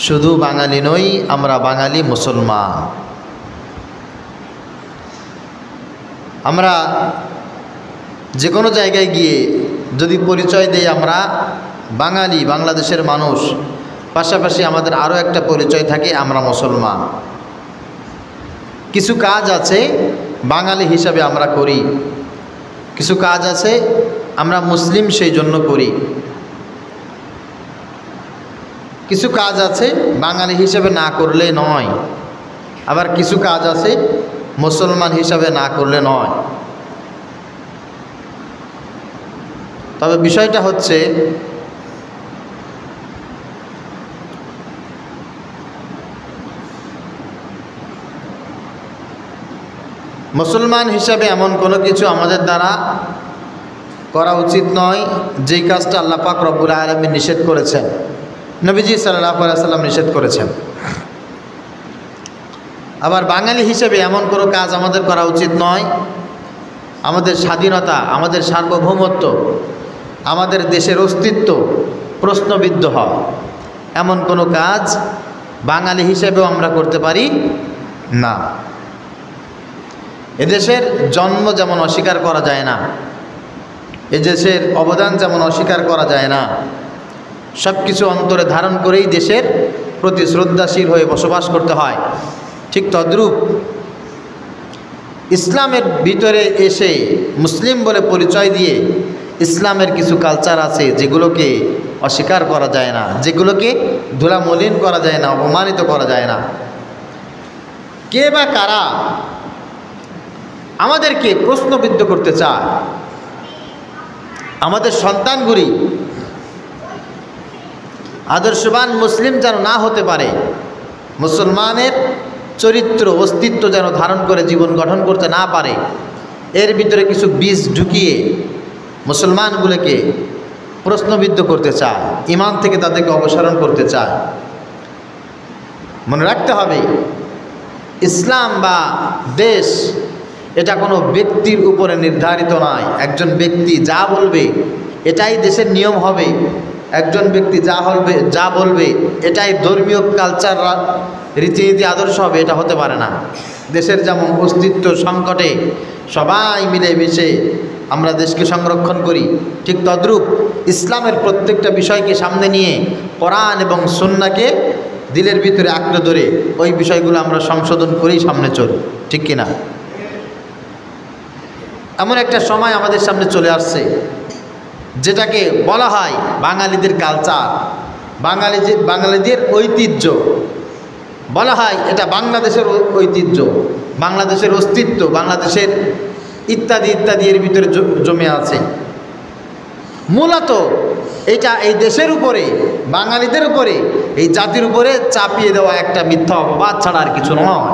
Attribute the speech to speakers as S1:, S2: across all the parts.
S1: শুধু বাঙালি নই, আমরা বাঙালি মুসলমান। আমরা যে কোনো জায়গায় গিয়ে যদি পরিচয় দেই আমরা বাঙালি, বাংলাদেশের মানুষ, পাশাপাশি আমাদের আরও একটা পরিচয় থাকে, আমরা মুসলমান। কিছু কাজ আছে বাঙালি হিসাবে আমরা করি, কিছু কাজ আছে আমরা মুসলিম সেই জন্য করি, কিছু কাজ আছে বাঙালি হিসাবে না করলে নয়, আবার কিছু কাজ আছে মুসলমান হিসাবে না করলে নয়। তবে বিষয়টা হচ্ছে মুসলমান হিসাবে এমন কোনো কিছু আমাদের দ্বারা করা উচিত নয় যেই কাজটা আল্লাহ পাক রব্বুল আলামিন নিষেধ করেছেন, নবীজি সাল্লাল্লাহু আলাইহি ওয়াসাল্লাম নিষেধ করেছেন। আবার বাঙালি হিসেবে এমন কোনো কাজ আমাদের করা উচিত নয় আমাদের স্বাধীনতা, আমাদের সার্বভৌমত্ব, আমাদের দেশের অস্তিত্ব প্রশ্নবিদ্ধ হয় এমন কোনো কাজ বাঙালি হিসেবেও আমরা করতে পারি না। এদেশের জন্ম যেমন অস্বীকার করা যায় না, এদেশের অবদান যেমন অস্বীকার করা যায় না, সব কিছু অন্তরে ধারণ করেই দেশের প্রতি শ্রদ্ধাশীল হয়ে বসবাস করতে হয়। ঠিক তদ্রূপ ইসলামের ভিতরে এসে মুসলিম বলে পরিচয় দিয়ে ইসলামের কিছু কালচার আছে যেগুলোকে অস্বীকার করা যায় না, যেগুলোকে ধুলামলিন করা যায় না, অপমানিত করা যায় না। কে বা কারা আমাদেরকে প্রশ্নবিদ্ধ করতে চায়, আমাদের সন্তানগুলি আদর্শবান মুসলিম যেন না হতে পারে, মুসলমানের চরিত্র অস্তিত্ব যেন ধারণ করে জীবন গঠন করতে না পারে, এর ভিতরে কিছু বীজ ঢুকিয়ে মুসলমানগুলোকে প্রশ্নবিদ্ধ করতে চায়, ঈমান থেকে তাদেরকে অপসারণ করতে চায়। মনে রাখতে হবে ইসলাম বা দেশ এটা কোনো ব্যক্তির উপরে নির্ধারিত নয়। একজন ব্যক্তি যা বলবে এটাই দেশের নিয়ম হবে, একজন ব্যক্তি যা বলবে এটাই ধর্মীয় কালচার, রীতিনীতি, আদর্শ হবে, এটা হতে পারে না। দেশের যেমন অস্তিত্ব সংকটে সবাই মিলেমিশে আমরা দেশকে সংরক্ষণ করি, ঠিক তদ্রূপ ইসলামের প্রত্যেকটা বিষয়কে সামনে নিয়ে কোরআন এবং সুন্নাহকে দিলের ভিতরে আঁকড়ে ধরে ওই বিষয়গুলো আমরা সংশোধন করেই সামনে চলি, ঠিক কিনা? এমন একটা সময় আমাদের সামনে চলে আসছে যেটাকে বলা হয় বাঙালিদের কালচার, বাঙালিদের ঐতিহ্য, বলা হয় এটা বাংলাদেশের ঐতিহ্য, বাংলাদেশের অস্তিত্ব, বাংলাদেশের ইত্যাদি ইত্যাদি এর ভিতরে জমে আছে। মূলত এটা এই দেশের উপরে, বাঙালিদের উপরে, এই জাতির উপরে চাপিয়ে দেওয়া একটা মিথ্যা অপবাদ ছাড়া আর কিছু নয়।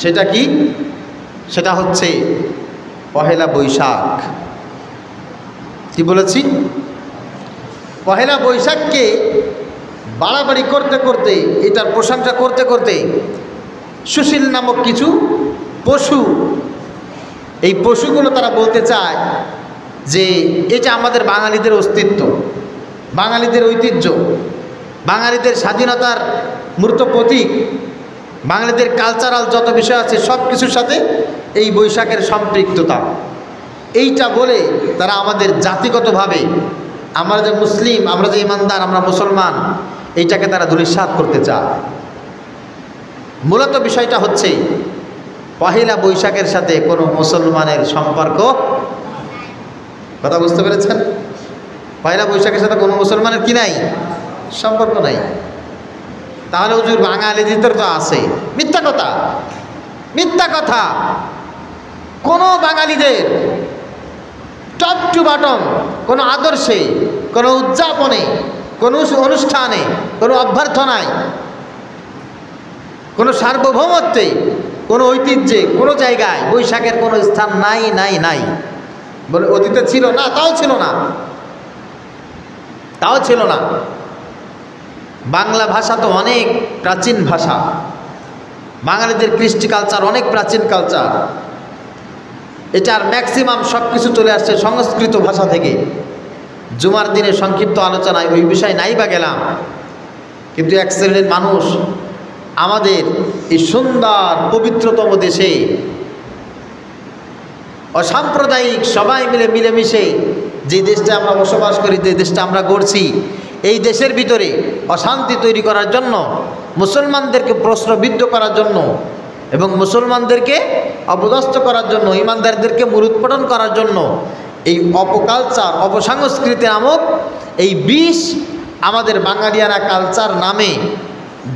S1: সেটা কি? সেটা হচ্ছে পহেলা বৈশাখ। কি বলেছি? পহেলা বৈশাখকে বাড়াবাড়ি করতে করতে, এটার প্রশংসা করতে করতে সুশীল নামক কিছু পশু, এই পশুগুলো তারা বলতে চায় যে এটা আমাদের বাঙালিদের অস্তিত্ব, বাঙালিদের ঐতিহ্য, বাঙালিদের স্বাধীনতার মূর্ত প্রতীক, বাঙালিদের কালচারাল যত বিষয় আছে সব কিছুর সাথে এই বৈশাখের সম্পৃক্ততা। এইটা বলে তারা আমাদের জাতিগতভাবে, আমরা যে মুসলিম, আমরা যে ইমানদার, আমরা মুসলমান, এইটাকে তারা ধূলিসাৎ করতে চায়। মূলত বিষয়টা হচ্ছে পহেলা বৈশাখের সাথে কোনো মুসলমানের সম্পর্ক, কথা বুঝতে পেরেছেন? পহেলা বৈশাখের সাথে কোনো মুসলমানের কি নাই? সম্পর্ক নাই। তাহলে হুজুর বাঙালিদের তো আছে। মিথ্যা কথা, মিথ্যা কথা। কোনো বাঙালিদের টপ টু বটম কোনো আদর্শে, কোনো উদযাপনে, কোনো অনুষ্ঠানে, কোনো অভ্যর্থনায়, কোনো সার্বভৌমত্বে, কোনো ঐতিহ্যে, কোনো জায়গায় বৈশাখের কোনো স্থান নাই নাই নাই বলে অতীতে ছিল না, তাও ছিল না, তাও ছিল না। বাংলা ভাষা তো অনেক প্রাচীন ভাষা, বাঙালিদের কৃষ্টি কালচার অনেক প্রাচীন কালচার। এটার ম্যাক্সিমাম সব কিছু চলে আসছে সংস্কৃত ভাষা থেকে। জুমার দিনে সংক্ষিপ্ত আলোচনায় ওই বিষয় নাই বা গেলাম, কিন্তু এক শ্রেণীর মানুষ আমাদের এই সুন্দর পবিত্রতম দেশে অসাম্প্রদায়িক সবাই মিলে মিলেমিশে যে দেশটা আমরা বসবাস করি, যে দেশটা আমরা গড়ছি, এই দেশের ভিতরে অশান্তি তৈরি করার জন্য, মুসলমানদেরকে প্রশ্নবিদ্ধ করার জন্য এবং মুসলমানদেরকে অপদস্থ করার জন্য, ইমানদারদেরকে মূলোৎপাটন করার জন্য এই অপকালচার, অপসংস্কৃতি নামক এই বিষ আমাদের বাঙালিয়ানা কালচার নামে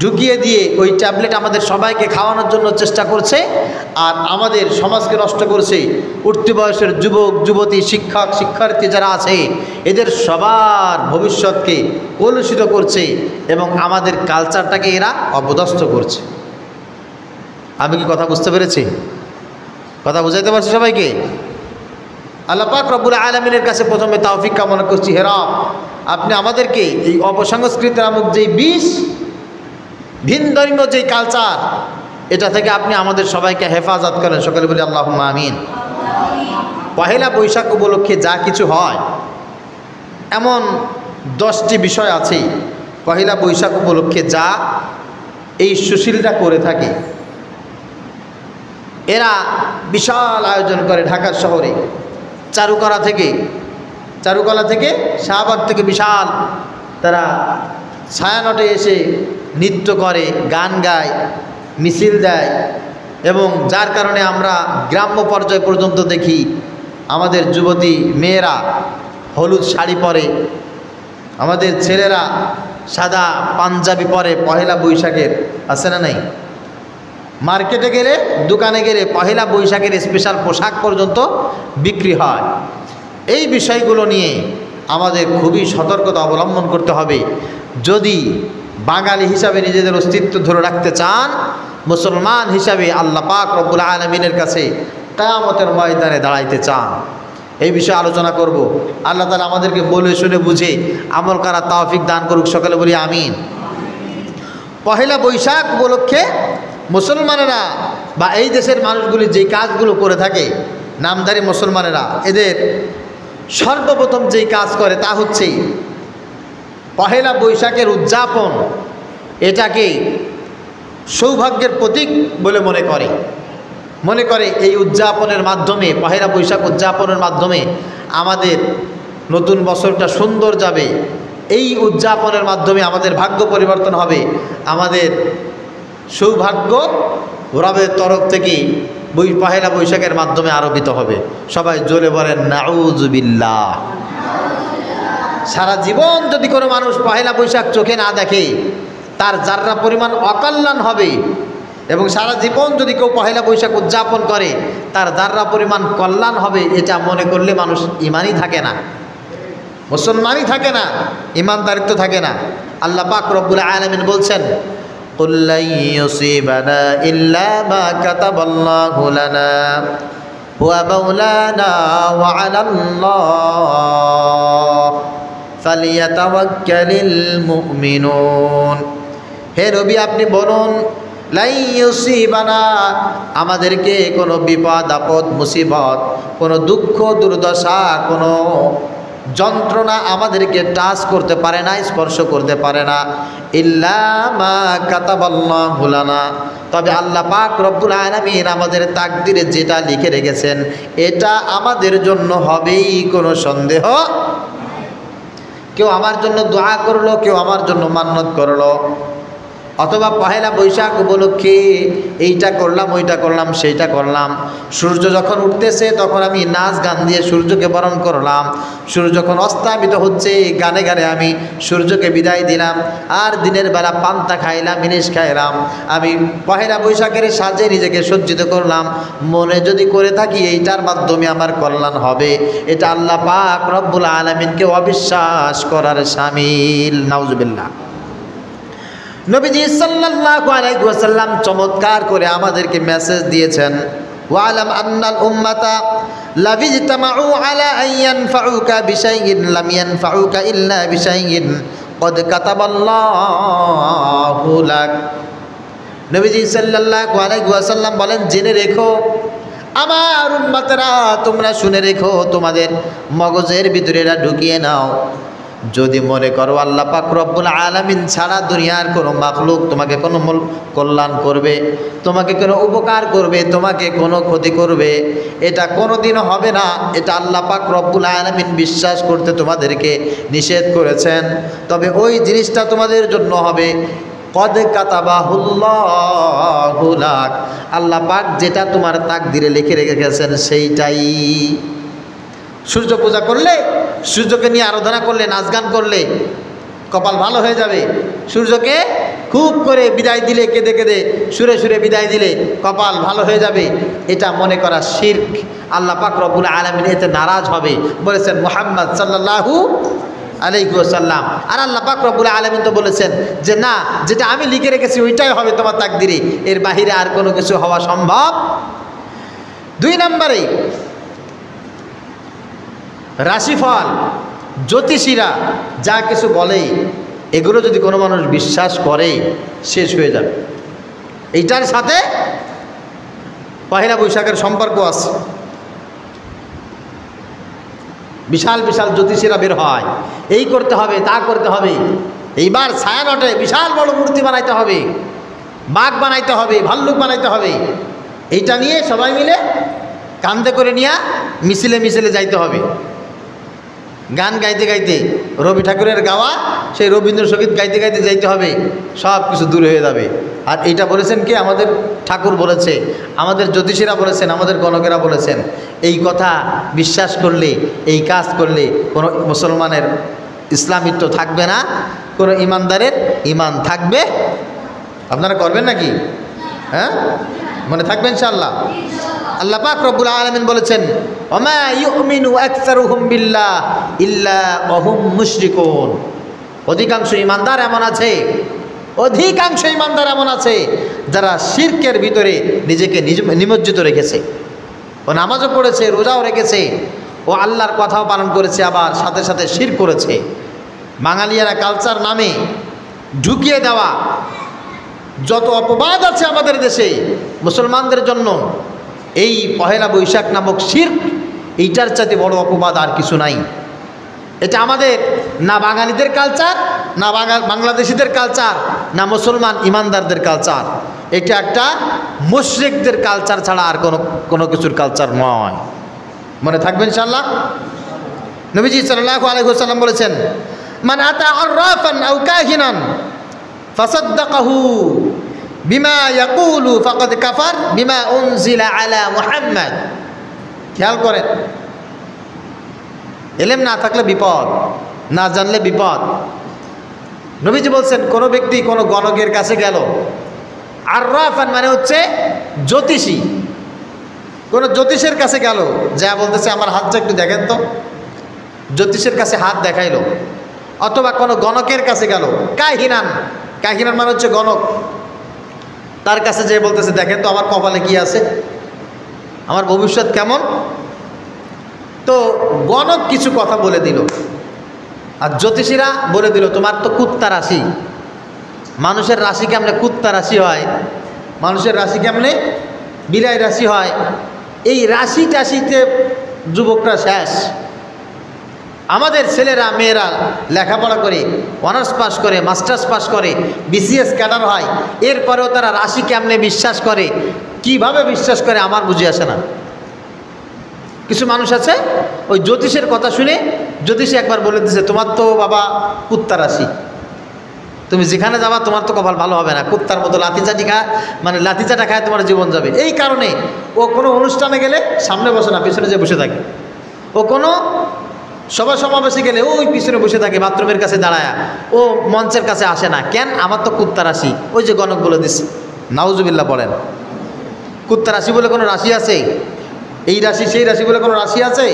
S1: ঢুকিয়ে দিয়ে ওই ট্যাবলেট আমাদের সবাইকে খাওয়ানোর জন্য চেষ্টা করছে আর আমাদের সমাজকে নষ্ট করছে। উঠতি বয়সের যুবক যুবতী, শিক্ষক শিক্ষার্থী যারা আছে এদের সবার ভবিষ্যৎকে কলুষিত করছে এবং আমাদের কালচারটাকে এরা অপদস্থ করছে। আমি কি কথা বুঝতে পেরেছি? কথা বুঝাইতে পারছি সবাইকে? আল্লাহ পাক রব্বুল আলামিনের কাছে প্রথমে তৌফিক কামনা করছি, হে রব, আপনি আমাদেরকে এই অপসংস্কৃতি নামক যেই বিষ, ভিন ধর্মীয় যেই কালচার, এটা থেকে আপনি আমাদের সবাইকে হেফাজত করেন। সকলে বলি আল্লাহুম্মা আমিন। পহেলা বৈশাখ উপলক্ষে যা কিছু হয়, এমন 10টি বিষয় আছে পহেলা বৈশাখ উপলক্ষে যা এই সুশীলরা করে থাকে। এরা বিশাল আয়োজন করে ঢাকা শহরে, চারুকলা থেকে শাহবাগ থেকে বিশাল তারা ছায়ানটে এসে নৃত্য করে, গান গায়, মিছিল দেয় এবং যার কারণে আমরা গ্রাম্য পর্যায় পর্যন্ত দেখি আমাদের যুবতী মেয়েরা হলুদ শাড়ি পরে, আমাদের ছেলেরা সাদা পাঞ্জাবি পরে। পহেলা বৈশাখের আছে না নাই? মার্কেটে গেলে, দোকানে গেলে পহেলা বৈশাখের স্পেশাল পোশাক পর্যন্ত বিক্রি হয়। এই বিষয়গুলো নিয়ে আমাদের খুবই সতর্কতা অবলম্বন করতে হবে। যদি বাঙালি হিসাবে নিজেদের অস্তিত্ব ধরে রাখতে চান, মুসলমান হিসাবে আল্লাহ পাক রব্বুল আলামিনের কাছে কিয়ামতের ময়দানে দাঁড়াইতে চান, এই বিষয়ে আলোচনা করব। আল্লাহ তাআলা আমাদেরকে বলে শুনে বুঝে আমল করার তৌফিক দান করুক। সকলে বলি আমিন। পহেলা বৈশাখ উপলক্ষে মুসলমানেরা বা এই দেশের মানুষগুলি যে কাজগুলো করে থাকে, নামধারী মুসলমানেরা, এদের সর্বপ্রথম যেই কাজ করে তা হচ্ছে পহেলা বৈশাখের উদযাপন। এটাকে সৌভাগ্যের প্রতীক বলে মনে করে এই উদযাপনের মাধ্যমে, পহেলা বৈশাখ উদযাপনের মাধ্যমে আমাদের নতুন বছরটা সুন্দর যাবে। এই উদযাপনের মাধ্যমে আমাদের ভাগ্য পরিবর্তন হবে, আমাদের সৌভাগ্য রবের তরফ থেকে পহেলা বৈশাখের মাধ্যমে আরোপিত হবে। সবাই জোরে বলেন নাউজুবিল্লাহ। সারা জীবন যদি কোনো মানুষ পহেলা বৈশাখ চোখে না দেখে, তার যার্রা পরিমাণ অকল্যাণ হবে, এবং সারা জীবন যদি কেউ পহেলা বৈশাখ উদযাপন করে তার যার্রা পরিমাণ কল্যাণ হবে, এটা মনে করলে মানুষ ইমানই থাকে না, মুসলমানই থাকে না, ইমানদারিত্ব থাকে না। আল্লাহ পাক রব্বুল আলামিন বলছেন, কুল লা ইউসিবানা ইল্লা মা কাতাবাল্লাহু লানা ওয়া মাওলানা ওয়া আলাল্লাহ ফালিয়াতাওয়াক্কালিল মুমিনুন। হে নবী, আপনি বলুন, লা ইউসিবানা, আমাদেরকে কোনো বিপদ আপদ মুসিবত, কোনো দুঃখ দুর্দশা, কোনো যন্ত্রণা আমাদেরকে টাচ করতে পারে না, স্পর্শ করতে পারে না, ইল্লা মা কাতাবাল্লাহু লানা, তবে আল্লাহ পাক রব্বুল আলামিন আমাদের তাকদিরে যেটা লিখে রেখেছেন এটা আমাদের জন্য হবেই, কোনো সন্দেহ। কেউ আমার জন্য দোয়া করলো, কেউ আমার জন্য মান্নত করলো, অথবা পহেলা বৈশাখ উপলক্ষে এইটা করলাম, ওইটা করলাম, সেইটা করলাম। সূর্য যখন উঠতেছে তখন আমি নাচ গান দিয়ে সূর্যকে বরণ করলাম, সূর্য যখন অস্তামিত হচ্ছে গানে গানে আমি সূর্যকে বিদায় দিলাম, আর দিনের বেলা পান্তা খাইলাম, ইলিশ খাইলাম। আমি পহেলা বৈশাখের সাজে নিজেকে সজ্জিত করলাম, মনে যদি করে থাকি এইটার মাধ্যমে আমার কল্যাণ হবে, এটা আল্লাহ পাক রব্বুল আলামিনকে অবিশ্বাস করার শামিল। নাউজুবিল্লাহ। নবীজি সাল্লাল্লাহু আলাইহি ওয়াসাল্লাম চমৎকার করে আমাদেরকে মেসেজ দিয়েছেন, ওয়ালাম আন্নাল উম্মাতা লাবিজতামাউ আলা আন ইয়ানফাউকা বিশাইইন লাম ইয়ানফাউকা ইল্লা বিশাইইন ক্বাদ কাতাবাল্লাহু লাক। নবীজি সাল্লাল্লাহু আলাইহি ওয়াসাল্লাম বলেন, জেনে রেখো আমার উম্মতেরা, তোমরা শুনে রেখো, তোমাদের মগজের ভিতরে এটা ঢুকিয়ে নাও, যদি মনে করো আল্লাহ পাক রব্বুল আলামিন ছাড়া দুনিয়ার কোনো মাখলুক তোমাকে কোনো কল্যাণ করবে, তোমাকে কোনো উপকার করবে, তোমাকে কোনো ক্ষতি করবে, এটা কোনোদিনও হবে না। এটা আল্লাহ পাক রব্বুল আলামিন বিশ্বাস করতে তোমাদেরকে নিষেধ করেছেন। তবে ওই জিনিসটা তোমাদের জন্য হবে কদ কাতাবাহুল্লাহু লাক, আল্লাহ পাক যেটা তোমার তাকদিরে লিখে রেখেছেন সেইটাই। সূর্য পূজা করলে, সূর্যকে নিয়ে আরাধনা করলে, নাচ গান করলে কপাল ভালো হয়ে যাবে। সূর্যকে খুব করে বিদায় দিলে, কেঁদে কেঁদে সুরে সুরে বিদায় দিলে কপাল ভালো হয়ে যাবে, এটা মনে করা শিরক। আল্লাহ পাক রব্বুল আলামিন এতে নারাজ হবে বলেছেন মুহাম্মদ সাল্লাল্লাহু আলাইহি ওয়াসাল্লাম। আর আল্লাহ পাক রব্বুল আলামিন তো বলেছেন যে না, যেটা আমি লিখে রেখেছি ওইটাই হবে তোমার তাকদিরে, এর বাহিরে আর কোনো কিছু হওয়া সম্ভব। 2 নম্বরে রাশিফল, জ্যোতিষীরা যা কিছু বলে এগুলো যদি কোনো মানুষ বিশ্বাস করে শেষ হয়ে যাবে। এইটার সাথে পহেলা বৈশাখের সম্পর্ক আছে। বিশাল বিশাল জ্যোতিষীরা বের হয়, এই করতে হবে, তা করতে হবে, এইবার ছায়ানটে বিশাল বড় মূর্তি বানাইতে হবে, বাঘ বানাইতে হবে, ভাল্লুক বানাইতে হবে, এইটা নিয়ে সবাই মিলে কান্দে করে নিয়ে মিছিলে মিছিলে যাইতে হবে। গান গাইতে গাইতে, রবি ঠাকুরের গাওয়া সেই রবীন্দ্রসঙ্গীত গাইতে গাইতে যাইতে হবে, সব কিছু দূর হয়ে যাবে। আর এইটা বলেছেন কে? আমাদের ঠাকুর বলেছে, আমাদের জ্যোতিষীরা বলেছেন, আমাদের গণকেরা বলেছেন। এই কথা বিশ্বাস করলে, এই কাজ করলে কোনো মুসলমানের ইসলামিত্ব থাকবে না, কোনো ইমানদারের ইমান থাকবে। আপনারা করবেন নাকি? হ্যাঁ, মনে থাকবে ইনশাআল্লাহ। আল্লাহ পাক রব্বুল আলামিন বলেছেন ওমা ইউমিনু আকসারুহুম বিল্লাহ ইল্লা ওয়াহুম মুশরিকুন। অধিকাংশ ইমানদার এমন আছে, অধিকাংশ ইমানদার এমন আছে যারা শিরকের ভিতরে নিজেকে নিমজ্জিত রেখেছে। ও নামাজও পড়েছে, রোজাও রেখেছে, ও আল্লাহর কথাও পালন করেছে, আবার সাথে সাথে শিরক করেছে। বাঙালিয়ারা কালচার নামে ঢুকিয়ে দেওয়া যত অপবাদ আছে আমাদের দেশে মুসলমানদের জন্য, এই পহেলা বৈশাখ নামক শিরক, এইটার চাইতে বড় অপবাদ আর কিছু নাই। এটা আমাদের না বাঙালিদের কালচার, না বাংলাদেশিদের কালচার, না মুসলমান ইমানদারদের কালচার। এটা একটা মুশরিকদের কালচার ছাড়া আর কোনো কিছুর কালচার নয়। মনে থাকবে ইনশাআল্লাহ। নবীজি সাল্লাল্লাহু আলাইহি ওয়াসাল্লাম বলেছেন মান আতা আররাফান আও কাহিনান ফাসাদ্দাকাহু বিমা ইয়াকুলু ফাকাদ কাফার বিমা উনজিলা আলা মুহাম্মদ। খেয়াল করেন, ইলম না থাকলে বিপদ, না জানলে বিপদ। নবীজি বলছেন কোন ব্যক্তি কোনো গণকের কাছে গেল, আররাফান মানে হচ্ছে জ্যোতিষী, কোন জ্যোতিষের কাছে গেল, যা বলতেছে আমার হাতটা একটু দেখেন তো, জ্যোতিষের কাছে হাত দেখাইলো। অথবা কোনো গণকের কাছে গেল, কাহিনান, কাহিনান মানে হচ্ছে গণক, তার কাছে যে বলতেছে দেখেন তো আমার কপালে কি আছে, আমার ভবিষ্যৎ কেমন। তো গণক কিছু কথা বলে দিল, আর জ্যোতিষীরা বলে দিল তোমার তো কুত্তা রাশি। মানুষের রাশি কেমনে কুত্তা রাশি হয়, মানুষের রাশি কেমনে বিলাই রাশি হয়। এই রাশি টাশিতে যুবকরা শেষ। আমাদের ছেলেরা মেয়েরা লেখাপড়া করে, অনার্স পাস করে, মাস্টার্স পাস করে, বিসিএস ক্যাডার হয়, এরপরেও তারা রাশি কেমনে বিশ্বাস করে, কিভাবে বিশ্বাস করে আমার বুঝে আসে না। কিছু মানুষ আছে ওই জ্যোতিষের কথা শুনে, জ্যোতিষী একবার বলে দিচ্ছে তোমার তো বাবা কুত্তা রাশি, তুমি যেখানে যাবা তোমার তো কপাল ভালো হবে না, কুত্তার মতো লাঠিচাটি খায়, মানে লাঠিচাটা খায় তোমার জীবন যাবে। এই কারণে ও কোনো অনুষ্ঠানে গেলে সামনে বসে না, পিছনে যে বসে থাকে। ও কোনো সভা সমাবেশে গেলে ওই পিছনে বসে থাকে, বাথরুমের কাছে দাঁড়ায়, ও মঞ্চের কাছে আসে না। কেন? আমার তো কুত্তা রাশি। ওই যে গণক বলে দিচ্ছে, নাউজুবিল্লাহ বলেন। কুত্তা রাশি বলে কোনো রাশি আছে? এই রাশি সেই রাশি বলে কোনো রাশি আছে?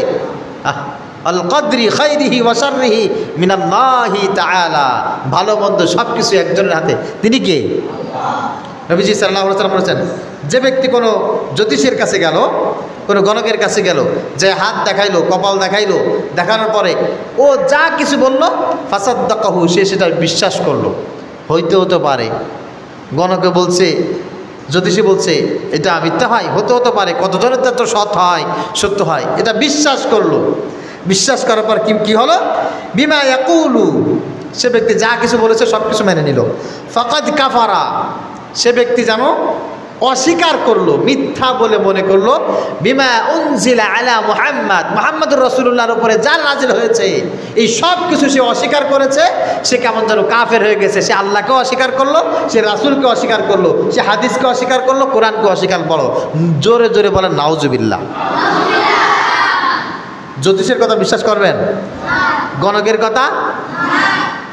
S1: আল কদরি খাইরিহি ওয়া শাররিহি মিনাল্লাহি তাআলা। ভালো মন্দ সব কিছু একজনের হাতে, তিনি কে? নবীজি সাল্লাল্লাহু আলাইহি ওয়াসাল্লাম বলেছেন যে ব্যক্তি কোনো জ্যোতিষের কাছে গেল, কোনো গণকের কাছে গেল, যে হাত দেখাইলো, কপাল দেখাইলো, দেখানোর পরে ও যা কিছু বলল ফাসাদ্দাকাহু, সে সেটা বিশ্বাস করলো। হতে পারে, গণকে বলছে, জ্যোতিষী বলছে এটা মিথ্যা হয়, হতে পারে, কতজনের তো সৎ হয়, সত্য হয়, এটা বিশ্বাস করলো। বিশ্বাস করার পর কি হলো? বিমা ইয়াকুলু, সে ব্যক্তি যা কিছু বলেছে সব কিছু মেনে নিল। ফাকাদ কাফারা, সে ব্যক্তি যেন অস্বীকার করলো, মিথ্যা বলে মনে করলো, বিমা উনজিলা আলা মুহাম্মদ, মুহাম্মদুর রাসূলুল্লাহর উপরে যা নাজিল হয়েছে এই সব কিছু সে অস্বীকার করেছে। সে কেমন যেন কাফের হয়ে গেছে। সে আল্লাহকে অস্বীকার করলো, সে রাসূলকে অস্বীকার করলো, সে হাদিসকে অস্বীকার করলো, কোরআনকে অস্বীকার করলো। জোরে জোরে বলেন নাউজুবিল্লাহ। জ্যোতিষের কথা বিশ্বাস করবেন? গণকের কথা?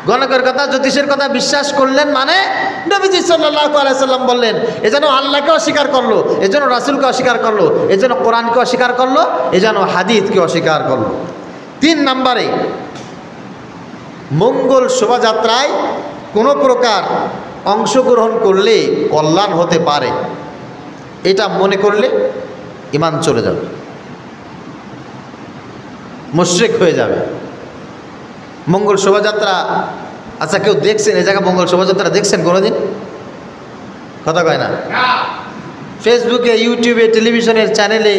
S1: গণকের কথা, জ্যোতিষের কথা বিশ্বাস করলেন মানে নবীজি সাল্লাল্লাহু আলাইহি সাল্লাম বললেন, এজন্য আল্লাহকে অস্বীকার করলো, এজন্য রাসূলকে অস্বীকার করলো, এজন্য কোরআনকে অস্বীকার করলো, এজন্য হাদিসকে অস্বীকার করলো। 3 নম্বরে, মঙ্গল শোভাযাত্রায় কোনো প্রকার অংশগ্রহণ করলে কল্যাণ হতে পারে, এটা মনে করলে ঈমান চলে যাবে, মুশরিক হয়ে যাবে। মঙ্গল শোভাযাত্রা, আচ্ছা কেউ দেখছেন এই জায়গায় মঙ্গল শোভাযাত্রা দেখছেন কোনোদিন? কথা কয় না। ফেসবুকে, ইউটিউবে, টেলিভিশনের চ্যানেলে,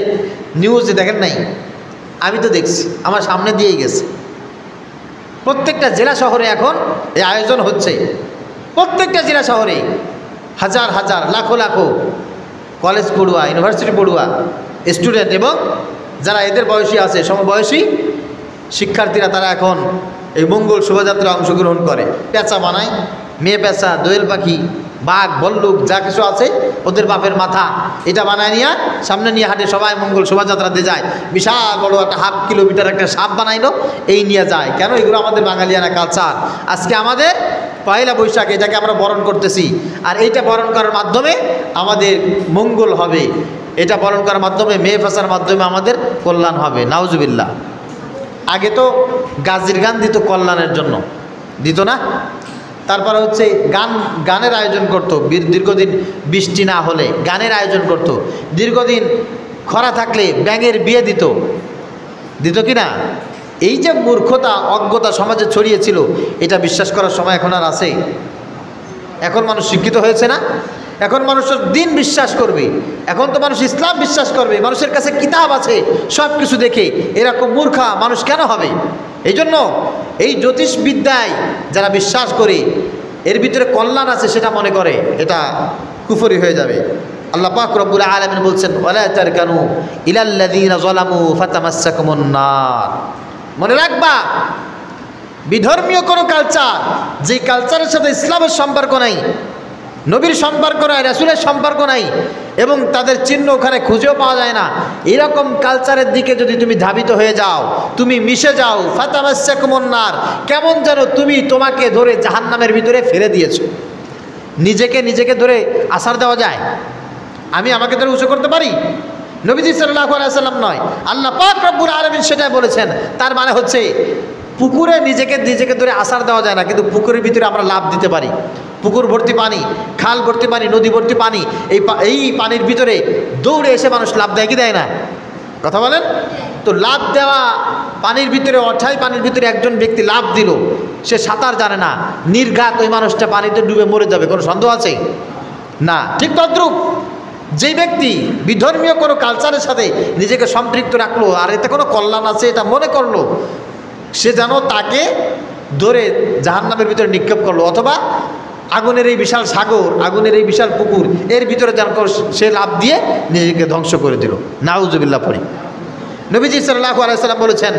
S1: নিউজে দেখেন নাই? আমি তো দেখছি, আমার সামনে দিয়েই গেছে। প্রত্যেকটা জেলা শহরে এখন এই আয়োজন হচ্ছে। প্রত্যেকটা জেলা শহরে হাজার হাজার, লাখো লাখো কলেজ পড়ুয়া, ইউনিভার্সিটি পড়ুয়া, স্টুডেন্ট এবং যারা এদের বয়সী আছে, সমবয়সী শিক্ষার্থীরা, তারা এখন এই মঙ্গল শোভাযাত্রায় অংশগ্রহণ করে। পেঁচা বানায়, মেয়ে পেঁচা, দোয়েল পাখি, বাঘ, ভল্লুক যা কিছু আছে ওদের বাপের মাথা, এটা বানায় নিয়ে সামনে নিয়ে হাঁটে, সবাই মঙ্গল শোভাযাত্রাতে যায়। বিশাল বড় একটা 1/2 কিলোমিটার একটা সাপ বানাইলো, এই নিয়ে যায়। কেন? এগুলো আমাদের বাঙালিয়ানা কালচার। আজকে আমাদের পয়লা বৈশাখ, এটাকে আমরা বরণ করতেছি, আর এইটা বরণ করার মাধ্যমে আমাদের মঙ্গল হবে, এটা বরণ করার মাধ্যমে, মেয়ে পেঁচার মাধ্যমে আমাদের কল্যাণ হবে। নাউজুবিল্লাহ। আগে তো গাজির গান দিত কল্যাণের জন্য, দিত না? তারপরে হচ্ছে গানের আয়োজন করত। দীর্ঘদিন বৃষ্টি না হলে গানের আয়োজন করত। দীর্ঘদিন খরা থাকলে ব্যাঙের বিয়ে দিত কি না? এই যে মূর্খতা, অজ্ঞতা সমাজে ছড়িয়েছিল, এটা বিশ্বাস করার সময় এখন আর আছে? এখন মানুষ শিক্ষিত হয়েছে না? এখন মানুষ দিন বিশ্বাস করবে, এখন তো মানুষ ইসলাম বিশ্বাস করবে, মানুষের কাছে কিতাব আছে, সব কিছু দেখে। এরকম মূর্খা মানুষ কেন হবে? এই জন্য এই জ্যোতিষবিদ্যায় যারা বিশ্বাস করে এর ভিতরে কল্যাণ আছে সেটা মনে করে, এটা কুফরি হয়ে যাবে। আল্লাহ পাক রব্বুল আলামিন বলছেন, ওয়ালা তারকানু ইলাল্লাযীনা যালামু ফাতামাসসাকুমুন নার। মনে রাখবা, বিধর্মীয় কোনো কালচার, যে কালচারের সাথে ইসলামের সম্পর্ক নাই, নবীর সম্পর্ক নাই, রাসূলের সম্পর্ক নাই, এবং তাদের চিহ্ন ওখানে খুঁজেও পাওয়া যায় না, এরকম কালচারের দিকে যদি তুমি ধাবিত হয়ে যাও, তুমি মিশে যাও, ফাতামাসসাকুমুন নার, কেমন যেন তুমি তোমাকে ধরে জাহান্নামের ভিতরে ফেলে দিয়েছো। নিজেকে ধরে আছাড় দেওয়া যায়? আমি আমাকে ধরে উঁচু করতে পারি? নবীজি সাল্লাল্লাহু আলাইহি ওয়াসাল্লাম নয়, আল্লাহ পাক রব্বুল আলামিন সেটাই বলেছেন। তার মানে হচ্ছে পুকুরে নিজেকে ধরে আছাড় দেওয়া যায় না, কিন্তু পুকুরের ভিতরে আমরা লাফ দিতে পারি। পুকুর ভর্তি পানি, খাল ভর্তি পানি, নদী ভর্তি পানি, এই পানির ভিতরে দৌড়ে এসে মানুষ লাফ দেয় কি দেয় না? কথা বলেন তো। লাফ দেওয়া, পানির ভিতরে, অঠাই পানির ভিতরে একজন ব্যক্তি লাফ দিল, সে সাঁতার জানে না, নির্ঘাত ওই মানুষটা পানিতে ডুবে মরে যাবে, কোনো সন্দেহ আছে না? ঠিক তদ্রূপ যেই ব্যক্তি বিধর্মীয় কোনো কালচারের সাথে নিজেকে সম্পৃক্ত রাখলো, আর এতে কোনো কল্যাণ আছে এটা মনে করলো, সে যেন তাকে ধরে জাহান্নামের ভিতরে নিক্ষেপ করলো, অথবা আগুনের এই বিশাল সাগর, আগুনের এই বিশাল পুকুর, এর ভিতরে যেন সে লাফ দিয়ে নিজেকে ধ্বংস করে দিল। নাউজুবিল্লাহ পড়ি। নবীজি সাল্লাল্লাহু আলাইহি ওয়াসাল্লাম বলেছেন,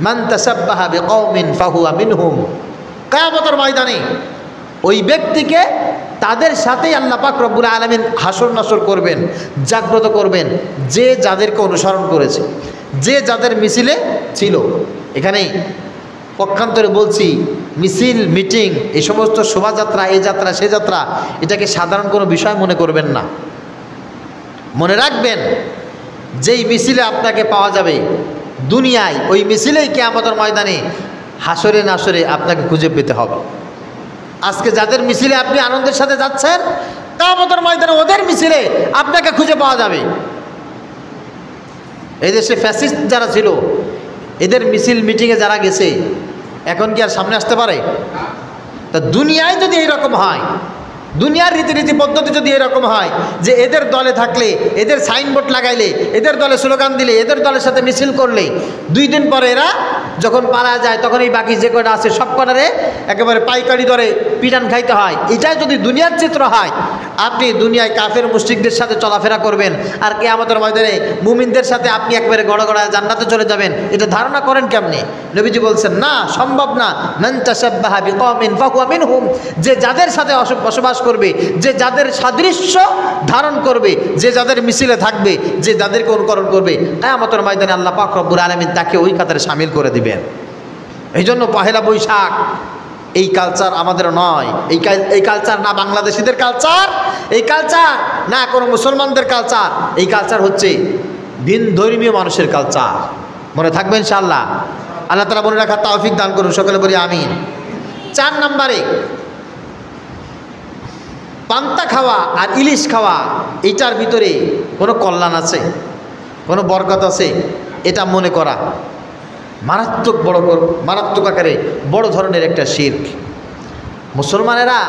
S1: মান তাসাব্বাহা বিকওমিন ফাহুয়া মিনহুম। কিয়ামতের ময়দানে ওই ব্যক্তিকে তাদের সাথেই আল্লাহ পাক রব্বুল আলামিন হাসর নাসর করবেন, জাগ্রত করবেন, যে যাদেরকে অনুসরণ করেছে, যে যাদের মিছিলে ছিল। এখানে পক্ষান্তরে বলছি, মিছিল, মিটিং, এই সমস্ত শোভাযাত্রা, এই যাত্রা, সে যাত্রা, এটাকে সাধারণ কোনো বিষয় মনে করবেন না। মনে রাখবেন, যেই মিছিলে আপনাকে পাওয়া যাবে দুনিয়ায়, ওই মিছিলেই কিয়ামতের ময়দানে হাসরে নাসরে আপনাকে খুঁজে পেতে হবে। আজকে যাদের মিছিলে আপনি আনন্দের সাথে যাচ্ছেন, কিয়ামতের ময়দানে ওদের মিছিলে আপনাকে খুঁজে পাওয়া যাবে। এই দেশে ফ্যাসিস্ট যারা ছিল, এদের মিছিল মিটিংয়ে যারা গেছে, এখন কি আর সামনে আসতে পারে? তা দুনিয়ায় যদি এইরকম হয়, দুনিয়ার রীতিনীতি পদ্ধতি যদি এরকম হয় যে এদের দলে থাকলে, এদের সাইনবোর্ড লাগাইলে, এদের দলে স্লোগান দিলে, এদের দলের সাথে মিছিল করলে 2 দিন পরে এরা যখন পালা যায় তখন এই বাকি যে কটা আছে সব কটারে একেবারে পাইকারি দরে পিটান খাইতে হয়, এটাই যদি দুনিয়ার চিত্র হয়, আপনি দুনিয়ায় কাফের মুশরিকদের সাথে চলাফেরা করবেন আর কিয়ামতের ময়দানে মুমিনদের সাথে আপনি একবারে গড়গড়ায় জান্নাতে চলে যাবেন, এটা ধারণা করেন কেমনে? নবীজি বলছেন না, সম্ভব না। মান তাশাব্বাহা বিকওমিন ফাহুয়া মিনহুম, যে যাদের সাথে বসবাস করবে, যে যাদের সাদৃশ্য ধারণ করবে, যে যাদের মিছিলে থাকবে, যে যাদেরকে অনুকরণ করবে, কিয়ামতের ময়দানে আল্লাহ পাক রব্বুল আলামিন তাকে ওই কাতারে শামিল করে দিবেন। এই জন্য পহেলা বৈশাখ এই কালচার আমাদের নয়, এই কালচার না বাংলাদেশিদের কালচার, এই কালচার না কোনো মুসলমানদের কালচার, এই কালচার হচ্ছে ভিন ধর্মীয় মানুষের কালচার। মনে থাকবে ইনশাআল্লাহ। আল্লাহ তাআলা মনে রাখার তৌফিক দান করুন, সকলে বলি আমিন। 4 নম্বরে পান্তা খাওয়া আর ইলিশ খাওয়া, এইটার ভিতরে কোনো কল্যাণ আছে, কোনো বরকত আছে, এটা মনে করা মারাত্মক আকারে বড় ধরনের একটা শিরক। মুসলমানেরা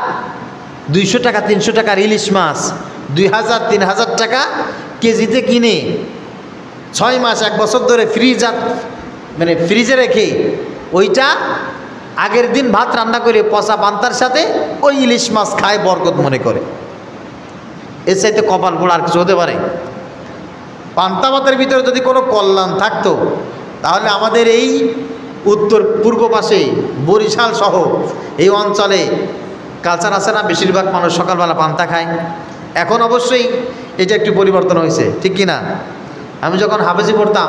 S1: 200 টাকা 300 টাকার ইলিশ মাছ 2000 3000 টাকা কেজিতে কিনে 6 মাস 1 বছর ধরে ফ্রিজে রেখে ওইটা আগের দিন ভাত রান্না করে পচা পান্তার সাথে ওই ইলিশ মাছ খায়, বরকত মনে করে। এর চাইতে কপাল পোড়া আর কিছু হতে পারে? পান্তা ভাতের ভিতরে যদি কোনো কল্যাণ থাকতো তাহলে আমাদের এই উত্তর পূর্ব পাশে বরিশাল সহ এই অঞ্চলে কালচার আছে না, বেশিরভাগ মানুষ সকালবেলা পান্তা খায়। এখন অবশ্যই এটা একটু পরিবর্তন হয়েছে, ঠিক কি না? আমি যখন হাফেজি পড়তাম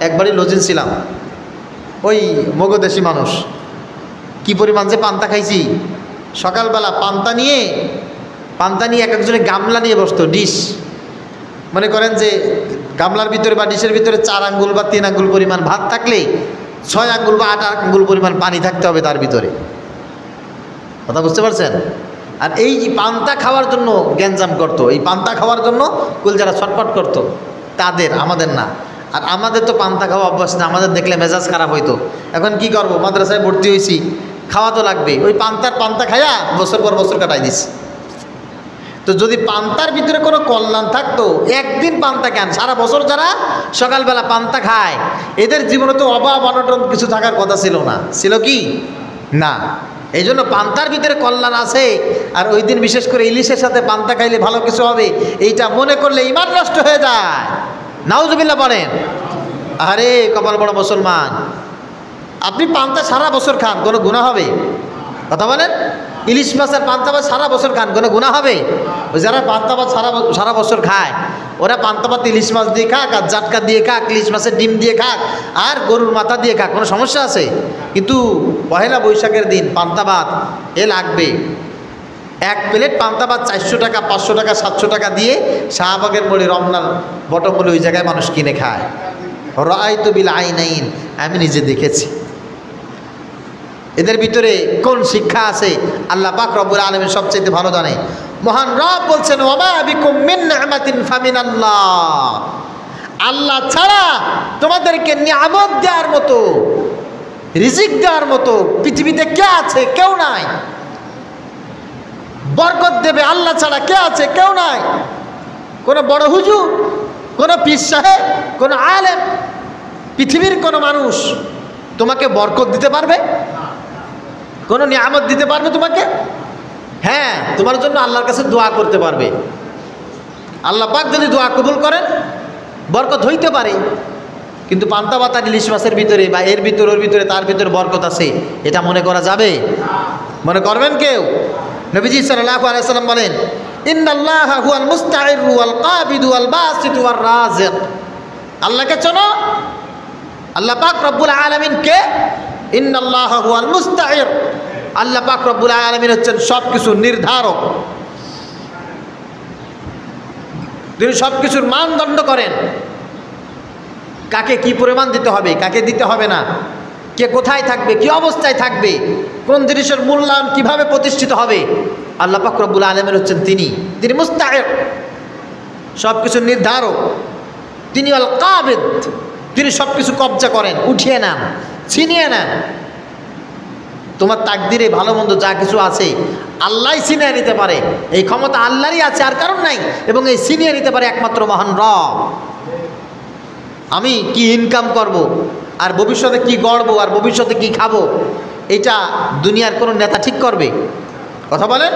S1: একবারই লজিন ছিলাম, ওই মগদেশি মানুষ কি পরিমাণ যে পান্তা খাইছি। সকালবেলা পান্তা নিয়ে এক একজনের গামলা নিয়ে বসতো, ডিশ। মনে করেন যে গামলার ভিতরে বা ডিশের ভিতরে 4 আঙ্গুল বা 3 আঙ্গুল পরিমাণ ভাত থাকলে 6 আঙ্গুল বা 8 আঙ্গুল পরিমাণ পানি থাকতে হবে তার ভিতরে। কথা বুঝতে পারছেন? আর এই পান্তা খাওয়ার জন্য গ্যাঞ্জাম করতো, এই পান্তা খাওয়ার জন্য যারা ছটফট করতো তাদের, আমাদের না। আর আমাদের তো পান্তা খাওয়া অভ্যাস না, আমাদের দেখলে মেজাজ খারাপ হইতো। এখন কি করব, মাদ্রাসায় ভর্তি হয়েছি, খাওয়া তো লাগবে। ওই পান্তা খাইয়া বছর পর বছর কাটাই দিছি। তো যদি পান্তার ভিতরে কোনো কল্যাণ থাকতো, একদিন পান্তা কেন, সারা বছর যারা সকালবেলা পান্তা খায় এদের জীবনে তো অভাব অনটন কিছু থাকার কথা ছিল না, ছিল কি না? এই জন্য পান্তার ভিতরে কল্যাণ আছে। আর ওই দিন বিশেষ করে ইলিশের সাথে পান্তা খাইলে ভালো কিছু হবে, এইটা মনে করলে ঈমান নষ্ট হয়ে যায়। নাউজুবিল্লাহ বলেন। আরে কপাল বড় মুসলমান, আপনি পান্তা সারা বছর খান, কোনো গুনাহ হবে? কথা বলেন। ইলিশ মাছের পান্তা ভাত সারা বছর খান, কোনো গুনাহ হবে? ওই যারা পান্তা ভাত সারা বছর খায় ওরা পান্তা ভাত ইলিশ মাছ দিয়ে খাক, আর জাটকা দিয়ে খাক, ইলিশ মাছের ডিম দিয়ে খাক, আর গরুর মাথা দিয়ে খাক, কোনো সমস্যা আছে? কিন্তু পহেলা বৈশাখের দিন পান্তা ভাত এ লাগবে। 1 প্লেট পান্তা ভাত 400 টাকা 500 টাকা 700 টাকা দিয়ে শাহবাগের মোড়ে, রমনার বটম মোড়ে ওই জায়গায় মানুষ কিনে খায়। রাআইতু বিল আইনাইন, আমি নিজে দেখেছি। এদের ভিতরে কোন শিক্ষা আছে আল্লাহ পাক রব্বুল আলামিন সবচেয়ে ভালো জানে। মহান রব বলছেন, ওয়া বিকুম মিন নি'মাতিন ফামিনাল্লাহ, আল্লাহ ছাড়া তোমাদেরকে নিয়ামত দেওয়ার মতো, রিজিক দেওয়ার মতো পৃথিবীতে কে আছে? কেউ নাই। বরকত দেবে আল্লাহ ছাড়া কে আছে? কেউ নাই। কোনো বড় হুজুর, কোনো পীর সাহেব, কোনো আলেম, পৃথিবীর কোনো মানুষ তোমাকে বরকত দিতে পারবে? কোনো নিয়ামত দিতে পারবে তোমাকে? হ্যাঁ, তোমার জন্য আল্লাহর কাছে দোয়া করতে পারবে। আল্লাহ পাক যদি দোয়া কবুল করেন বরকত হইতে পারে। কিন্তু পান্তা ভাত আর ইলিশ মাছের ভিতরে বা এর ভিতরে ওর ভিতরে তার ভিতরে বরকত আছে, এটা মনে করা যাবে? মনে করবেন কেউ? নবীজি সাল্লাল্লাহু আলাইহি ওয়াসাল্লাম বলেন, ইন্নাল্লাহা হুয়াল মুস্তাঈরু ওয়াল কাবিদু ওয়াল বাসিতু ওয়ার রাজিক। আল্লাহকে চেনো? আল্লাহ পাক রব্বুল আলামিন কে? ইন্নাল্লাহা হুয়াল মুস্তাঈর। আল্লাহ পাক রব্বুল আলামিন হচ্ছেন সবকিছু নির্ধারক, তিনি সবকিছুর মানদণ্ড করেন। কাকে কি পরিমাণ দিতে হবে, কাকে দিতে হবে না, কে কোথায় থাকবে, কি অবস্থায় থাকবে, কোন জিনিসের মূল্যায়ন কিভাবে প্রতিষ্ঠিত হবে, আল্লাহ পাক রব্বুল আলামিন হচ্ছেন তিনি মুস্তাঈর, সবকিছুর নির্ধারক। তিনি আল কাবিদ, তিনি সবকিছু কবজা করেন, উঠিয়ে নেন, ছিনিয়ে নেন। তোমার তাকদিরে ভালো মন্দ যা কিছু আছে আল্লাহই ছিনিয়ে নিতে পারে, এই ক্ষমতা আল্লাহরই আছে, আর কারণ নাই। এবং এই ছিনিয়ে নিতে পারে একমাত্র মহান রব। আমি কি ইনকাম করব, আর ভবিষ্যতে কি গড়বো, আর ভবিষ্যতে কি খাবো, এটা দুনিয়ার কোনো নেতা ঠিক করবে? কথা বলেন,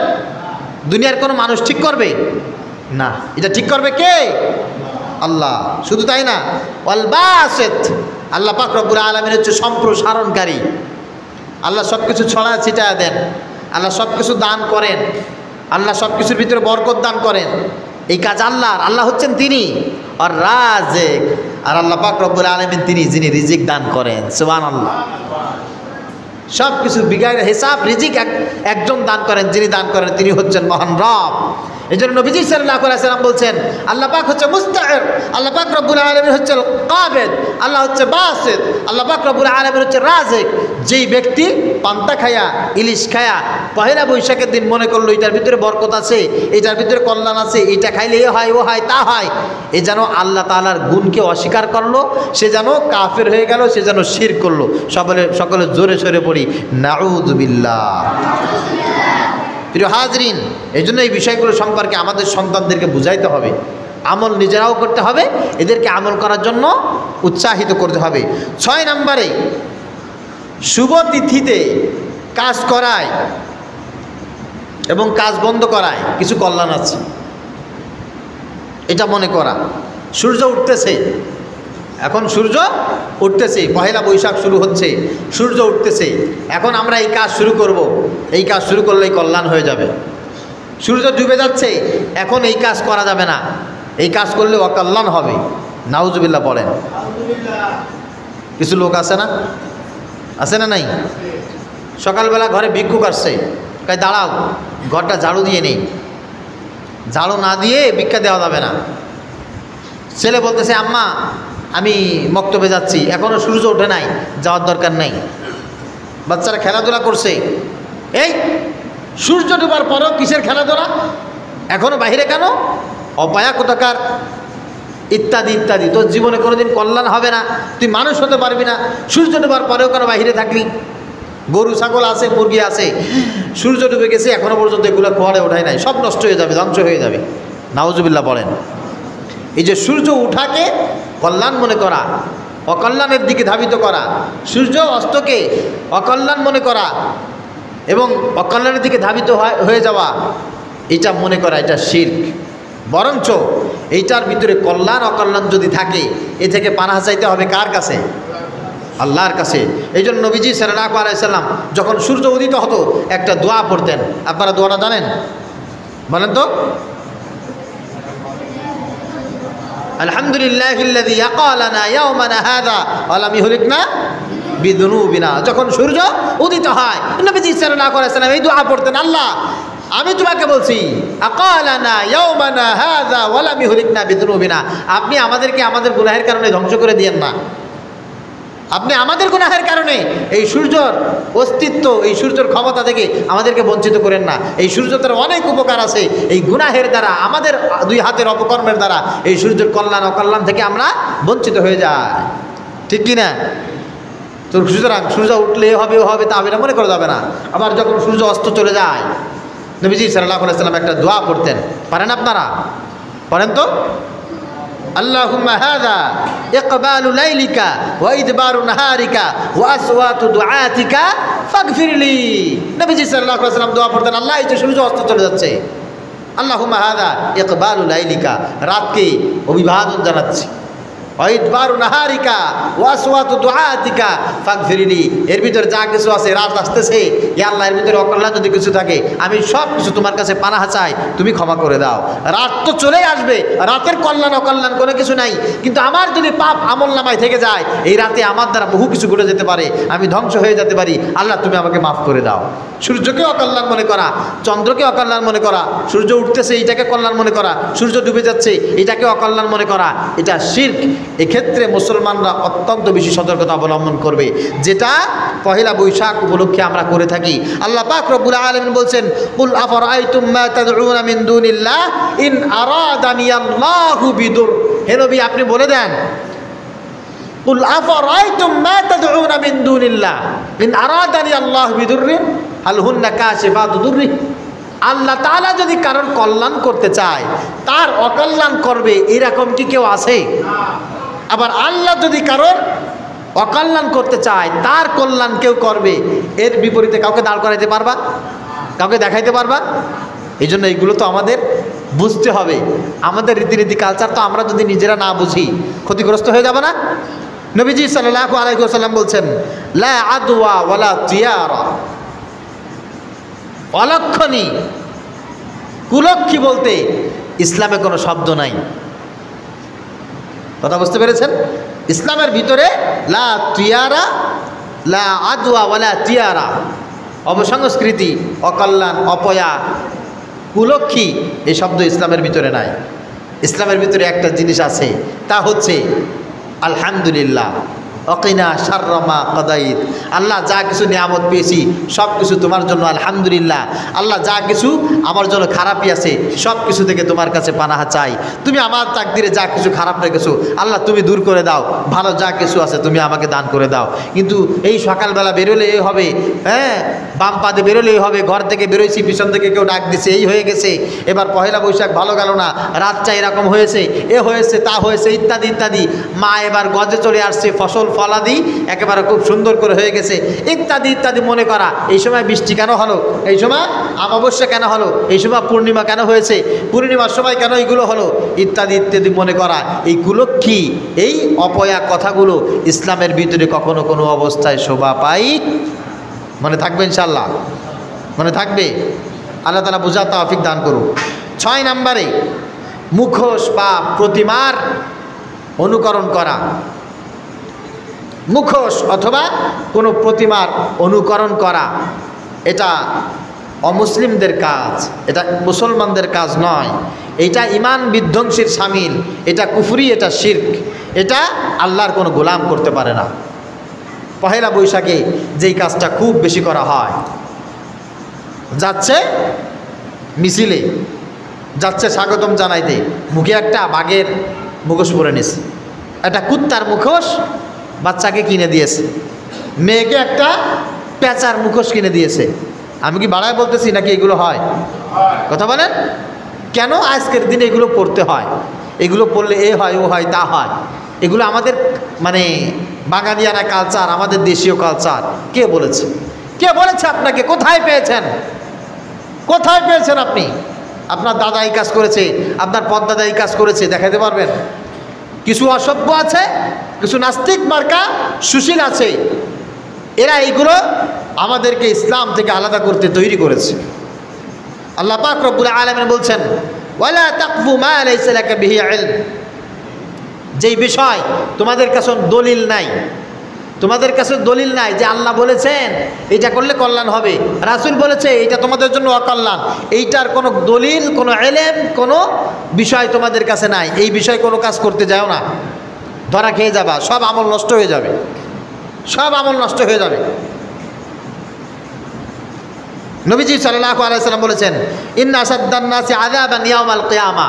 S1: দুনিয়ার কোনো মানুষ ঠিক করবে না। এটা ঠিক করবে কে? আল্লাহ। শুধু তাই না, ওয়াল বাসিত, আল্লাহ পাক রব্বুল আলামিন হচ্ছে সম্প্রসারণকারী। আল্লাহ সব কিছু ছড়া ছিটায় দেন, আল্লাহ সব কিছু দান করেন, আল্লাহ সব কিছুর ভিতরে বরকত দান করেন। এই কাজ আল্লাহর। আল্লাহ হচ্ছেন তিনি আর রাজিক, আর আল্লাহ পাক রব্বুল আলামিন তিনি যিনি রিজিক দান করেন। সুবহানাল্লাহ। সব কিছু বিগাড় হিসাব রিজিক একজন দান করেন, যিনি দান করেন তিনি হচ্ছেন মহান রব। এই জন্য নবীজি সাল্লাল্লাহু আলাইহি ওয়াসাল্লাম বলছেন আল্লাহ পাক হচ্ছে মুস্তাহির, আল্লাহ পাক রব্বুল আলামিন হচ্ছে কাবিদ, আল্লাহ হচ্ছে বাসিত, আল্লাহ পাক রব্বুল আলামিন হচ্ছে রাজিক। যেই ব্যক্তি পান্তা খায়া, ইলিশ খায়া পহেলা বৈশাখের দিন মনে করলো এটার ভিতরে বরকত আছে, এটার ভিতরে কল্যাণ আছে, এটা খাইলে এ হয়, ও হয়, তা হয়, এ যেন আল্লাহ তাআলার গুণকে অস্বীকার করলো, সে যেন কাফের হয়ে গেল, সে যেন শিরক করলো। সকলে জোরে সরে পড়ি নাউযু বিল্লাহ। প্রিয় হাজরিন, এই জন্য এই বিষয়গুলো সম্পর্কে আমাদের সন্তানদেরকে বুঝাইতে হবে, আমল নিজেরাও করতে হবে, এদেরকে আমল করার জন্য উৎসাহিত করতে হবে। 6 নম্বরে, শুভ তিথিতে কাজ করায় এবং কাজ বন্ধ করায় কিছু কল্যাণ আছে। এটা মনে করা, সূর্য উঠতেছে, এখন সূর্য উঠতেছে, পহেলা বৈশাখ শুরু হচ্ছে, সূর্য উঠতেছে, এখন আমরা এই কাজ শুরু করব, এই কাজ শুরু করলেই কল্যাণ হয়ে যাবে। সূর্য ডুবে যাচ্ছে, এখন এই কাজ করা যাবে না, এই কাজ করলে অকল্যাণ হবে। নাউজুবিল্লাহ পড়েন। কিছু লোক আছে না, আছে না নাই? সকালবেলা ঘরে ভিক্ষুক আসছে, তাই দাঁড়াও ঘরটা ঝাড়ু দিয়ে নেই, ঝাড়ু না দিয়ে ভিক্ষা দেওয়া যাবে না। ছেলে বলতেছে আম্মা আমি মক্তবে যাচ্ছি, এখনও সূর্য ওঠে নাই, যাওয়ার দরকার নেই। বাচ্চারা খেলাধুলা করছে, এই সূর্য ডুবার পরও কিসের খেলাধুলা, এখনও বাইরে কেন, অপায়া কোথাকার, ইত্যাদি ইত্যাদি। তোর জীবনে কোনোদিন কল্যাণ হবে না, তুই মানুষ হতে পারবি না, সূর্য ডুবার পরেও কেন বাইরে থাকলি। গরু ছাগল আছে, মুরগি আছে, সূর্য ডুবে গেছে, এখনও পর্যন্ত এগুলো খোয়ারে ওঠায় নাই, সব নষ্ট হয়ে যাবে, ধ্বংস হয়ে যাবে। নাউজুবিল্লাহ বলেন। এই যে সূর্য উঠাকে কল্যাণ মনে করা, অকল্যাণের দিকে ধাবিত করা, সূর্য অস্তকে অকল্যাণ মনে করা এবং অকল্যাণের দিকে ধাবিত হয়ে যাওয়া, এটা মনে করা, এটা শিরক। বরঞ্চ এইটার ভিতরে কল্যাণ অকল্যাণ যদি থাকে, এ থেকে পানাহ চাইতে হবে কার কাছে? আল্লাহর কাছে। এই জন্য নবীজি সাল্লাল্লাহু আলাইহি সাল্লাম যখন সূর্য উদিত হতো একটা দোয়া পড়তেন। আপনারা দোয়াটা জানেন? বলেন তো। আলহামদুলিল্লাহিল্লাযী ইয়াকালানা ইয়াওমানা হাযা ওয়া লাম ইহলিকনা বিযুনুবিনা। যখন সূর্য উদিত হয় নবীজি সাল্লাল্লাহু আলাইহি সাল্লাম এই দোয়া পড়তেন, আল্লাহ আমি তোমাকে বলছি আকালানা ইয়াওমানা হাযা ওয়া লাম ইহলিকনা বিযুনুবিনা, আপনি আমাদেরকে আমাদের গুনাহের কারণে ধ্বংস করে দিয়েন না, আপনি আমাদের গুনাহের কারণে এই সূর্যর অস্তিত্ব, এই সূর্যর ক্ষমতা থেকে আমাদেরকে বঞ্চিত করেন না। এই সূর্যের অনেক উপকার আছে, এই গুনাহের দ্বারা, আমাদের দুই হাতের অপকর্মের দ্বারা এই সূর্যের কল্যাণ অকল্যাণ থেকে আমরা বঞ্চিত হয়ে যাই, ঠিক কি না? তো সুতরাং সূর্য উঠলে হবে হবে তা এটা মনে করা যাবে না। আবার যখন সূর্য অস্ত চলে যায় নবীজি সাল্লাল্লাহু আলাইহি সাল্লাম একটা দোয়া পড়তেন, পারেন আপনারা? পড়েন তো। আল্লাহুম্মা হাযা ইকবালু লাইলিকা ওয়া ইদবারু নাহারিকা ওয়া আসওয়াতু দুআতিকা ফাগফিরলি। নবীজি সাল্লাল্লাহু আলাইহি ওয়াসাল্লাম দোয়া পড়তেন, আল্লাহ এই যে সূর্য অস্ত চলে যাচ্ছে, আল্লাহুম্মা হাযা ইকবালু লাইলিকা, রাতকে অভিবাদন জানাচ্ছি, ওয়া ইদবারু নাহারিকা ওয়া আসওয়াতু দুআতিকা ফাগফিরলি। এর ভিতরে যা কিছু আছে, রাত আসতেছে, ইয়া আল্লাহ এর ভিতরে অকল্যাণ যদি কিছু থাকে আমি সব কিছু তোমার কাছে পানাহ চাই, তুমি ক্ষমা করে দাও। রাত তো চলেই আসবে, রাতের কল্যাণ অকল্যাণ কোনো কিছু নাই, কিন্তু আমার যদি পাপ আমল নামায় থেকে যায় এই রাতে আমার দ্বারা বহু কিছু ঘটে যেতে পারে, আমি ধ্বংস হয়ে যেতে পারি, আল্লাহ তুমি আমাকে মাফ করে দাও। সূর্যকে অকল্যাণ মনে করা, চন্দ্রকে অকল্যাণ মনে করা, সূর্য উঠতেছে এটাকে কল্যাণ মনে করা, সূর্য ডুবে যাচ্ছে এটাকে অকল্যাণ মনে করা, এটা শিরক। এক্ষেত্রে মুসলমানরা অত্যন্ত বেশি সতর্কতা অবলম্বন করবে, যেটা পহেলা বৈশাখ উপলক্ষে আমরা করে থাকি। আল্লাহ পাক রব্বুল আলামিন বলছেন, কুল আফরাআইতুম মা তাদউনা মিন দুনিল্লাহ ইন আরাদানিয়াল্লাহু বিদুর। হে নবী আপনি বলে দেন, কুল আফরাআইতুম মা তাদউনা মিন দুনিল্লাহ ইন আরাদানিয়াল্লাহু বিদুর হাল হুন্না কাশিফাতু দুররি। আল্লাহ তাআলা যদি কারোর কল্যাণ করতে চায় তার অকল্যাণ করবে, এরকম কি কেউ আছে? আবার আল্লাহ যদি কারোর অকল্যাণ করতে চায় তার কল্যাণ কেউ করবে, এর বিপরীতে কাউকে দাঁড় করাইতে পারবা? কাউকে দেখাইতে পারবা? এই জন্য এইগুলো তো আমাদের বুঝতে হবে। আমাদের রীতিনীতি কালচার তো আমরা যদি নিজেরা না বুঝি ক্ষতিগ্রস্ত হয়ে যাব না? নবীজি সাল্লাল্লাহু আলাইহি ওয়াসাল্লাম বলছেন, লা আদওয়া ওয়ালা তিয়ারা, অলক্ষণী কুলক্ষী বলতে ইসলামে কোনো শব্দ নাই। কথা বুঝতে পেরেছেন? ইসলামের ভিতরে লা তিয়ারা, লা আদওয়া ওয়ালা তিয়ারা, অবসংস্কৃতি, অকল্যাণ, অপয়া, কুলক্ষী এই শব্দ ইসলামের ভিতরে নাই। ইসলামের ভিতরে একটা জিনিস আছে, তা হচ্ছে আলহামদুলিল্লাহ, অকিনা শাররা কাদাইত। আল্লাহ যা কিছু নিয়ামত পেয়েছি সব কিছু তোমার জন্য আলহামদুলিল্লাহ। আল্লাহ যা কিছু আমার জন্য খারাপই আছে সব কিছু থেকে তোমার কাছে পানাহা চাই। তুমি আমার তাকদিরে যা কিছু খারাপ রেখেছো আল্লাহ তুমি দূর করে দাও, ভালো যা কিছু আছে তুমি আমাকে দান করে দাও। কিন্তু এই সকালবেলা বেরোলে এই হবে, হ্যাঁ বাম পাদে বেরোলেই হবে, ঘর থেকে বেরোইছি পিছন থেকে কেউ ডাক দিছে, এই হয়ে গেছে, এবার পহেলা বৈশাখ ভালো গেল না, রাতটা এরকম হয়েছে, এ হয়েছে তা হয়েছে ইত্যাদি ইত্যাদি। মা এবার গজে চলে আসছে, ফসল ফলাদি একেবারে খুব সুন্দর করে হয়ে গেছে ইত্যাদি ইত্যাদি মনে করা। এই সময় বৃষ্টি কেন হলো, এই সময় অমাবস্যা কেন হলো, এই সময় পূর্ণিমা কেন হয়েছে, পূর্ণিমার সময় কেন এইগুলো হলো ইত্যাদি ইত্যাদি মনে করা। এই কুলক্ষী, এই অপয়া কথাগুলো ইসলামের ভিতরে কখনো কোনো অবস্থায় শোভা পাই। মনে থাকবে ইনশাল্লাহ, মনে থাকবে। আল্লাহ তাআলা বুঝার তৌফিক দান করুন। 6 নম্বরে মুখোশ বা প্রতিমার অনুকরণ করা। মুখোশ অথবা কোনো প্রতিমার অনুকরণ করা এটা অমুসলিমদের কাজ, এটা মুসলমানদের কাজ নয়। এটা ঈমান বিধ্বংসীর শামিল, এটা কুফরি, এটা শিরক, এটা আল্লাহর কোনো গোলাম করতে পারে না। পহেলা বৈশাখে যেই কাজটা খুব বেশি করা হয়, যাচ্ছে মিছিলে, যাচ্ছে স্বাগতম জানাইতে, মুখে একটা বাঘের মুখোশ পরে নিছে, একটা কুত্তার মুখোশ বাচ্চাকে কিনে দিয়েছে, মেয়েকে একটা পেঁচার মুখোশ কিনে দিয়েছে। আমি কি বাড়ায় বলতেছি নাকি এগুলো হয়? কথা বলেন। কেন আজকের দিনে এগুলো পড়তে হয়? এগুলো পড়লে এ হয়, ও হয়, তা হয়। এগুলো আমাদের মানে বাঙালিয়ানা কালচার, আমাদের দেশীয় কালচার। কে বলেছে? কে বলেছে আপনাকে? কোথায় পেয়েছেন? কোথায় পেয়েছেন আপনি? আপনার দাদা এই কাজ করেছে, আপনার পদ্দাদা এই কাজ করেছে, দেখাতে পারবেন? কিছু অসভ্য আছে, কিছু নাস্তিক মার্কা সুশীল আছে, এরা এইগুলো আমাদেরকে ইসলাম থেকে আলাদা করতে তৈরি করেছে। আল্লাহ পাক রব্বুল আলামিন বলছেন, ওয়ালা তাকফু মা লাইসা লাকা বিহি ইলম। যেই বিষয় তোমাদের কাছে দলিল নাই, তোমাদের কাছে দলিল নাই যে আল্লাহ বলেছেন এইটা করলে কল্যাণ হবে, রাসূল বলেছে এইটা তোমাদের জন্য অকল্যাণ, এইটার কোনো দলিল, কোনো ইলম, কোনো বিষয় তোমাদের কাছে নাই, এই বিষয়ে কোনো কাজ করতে যাও না, ধরা খেয়ে যাবা, সব আমল নষ্ট হয়ে যাবে, সব আমল নষ্ট হয়ে যাবে। নবীজি সাল্লাল্লাহু আলাইহি ওয়াসাল্লাম বলেছেন, ইন্না আসাদ্দান নাসি আযাবান ইয়াউমাল কিয়ামা।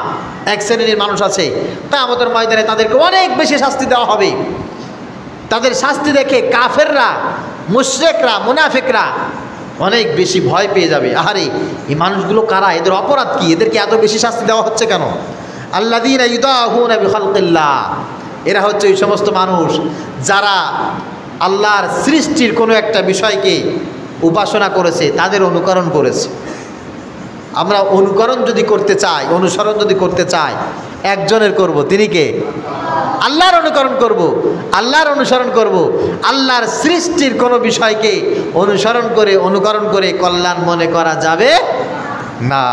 S1: এক শ্রেণীর মানুষ আছে, কিয়ামতের ময়দানে তাদেরকে অনেক বেশি শাস্তি দেওয়া হবে। তাদের শাস্তি দেখে কাফেররা, মুশরিকরা, মুনাফিকরা অনেক বেশি ভয় পেয়ে যাবে। আহারে এই মানুষগুলো কারা? এদের অপরাধ কি? এদেরকে এত বেশি শাস্তি দেওয়া হচ্ছে কেন? আল্লাযীনা ইউদাহুনা বিখালকিল্লাহ। এরা হচ্ছে ওই সমস্ত মানুষ যারা আল্লাহর সৃষ্টির কোনো একটা বিষয়কে উপাসনা করেছে, তাদের অনুকরণ করেছে। আমরা অনুকরণ যদি করতে চাই, অনুসরণ যদি করতে চাই, একজনের করব, তিনি কে? আল্লাহর অনুকরণ করব, আল্লাহর অনুসরণ করব। আল্লাহর সৃষ্টির কোনো বিষয়কে অনুসরণ করে, অনুকরণ করে কল্যাণ মনে করা যাবে না।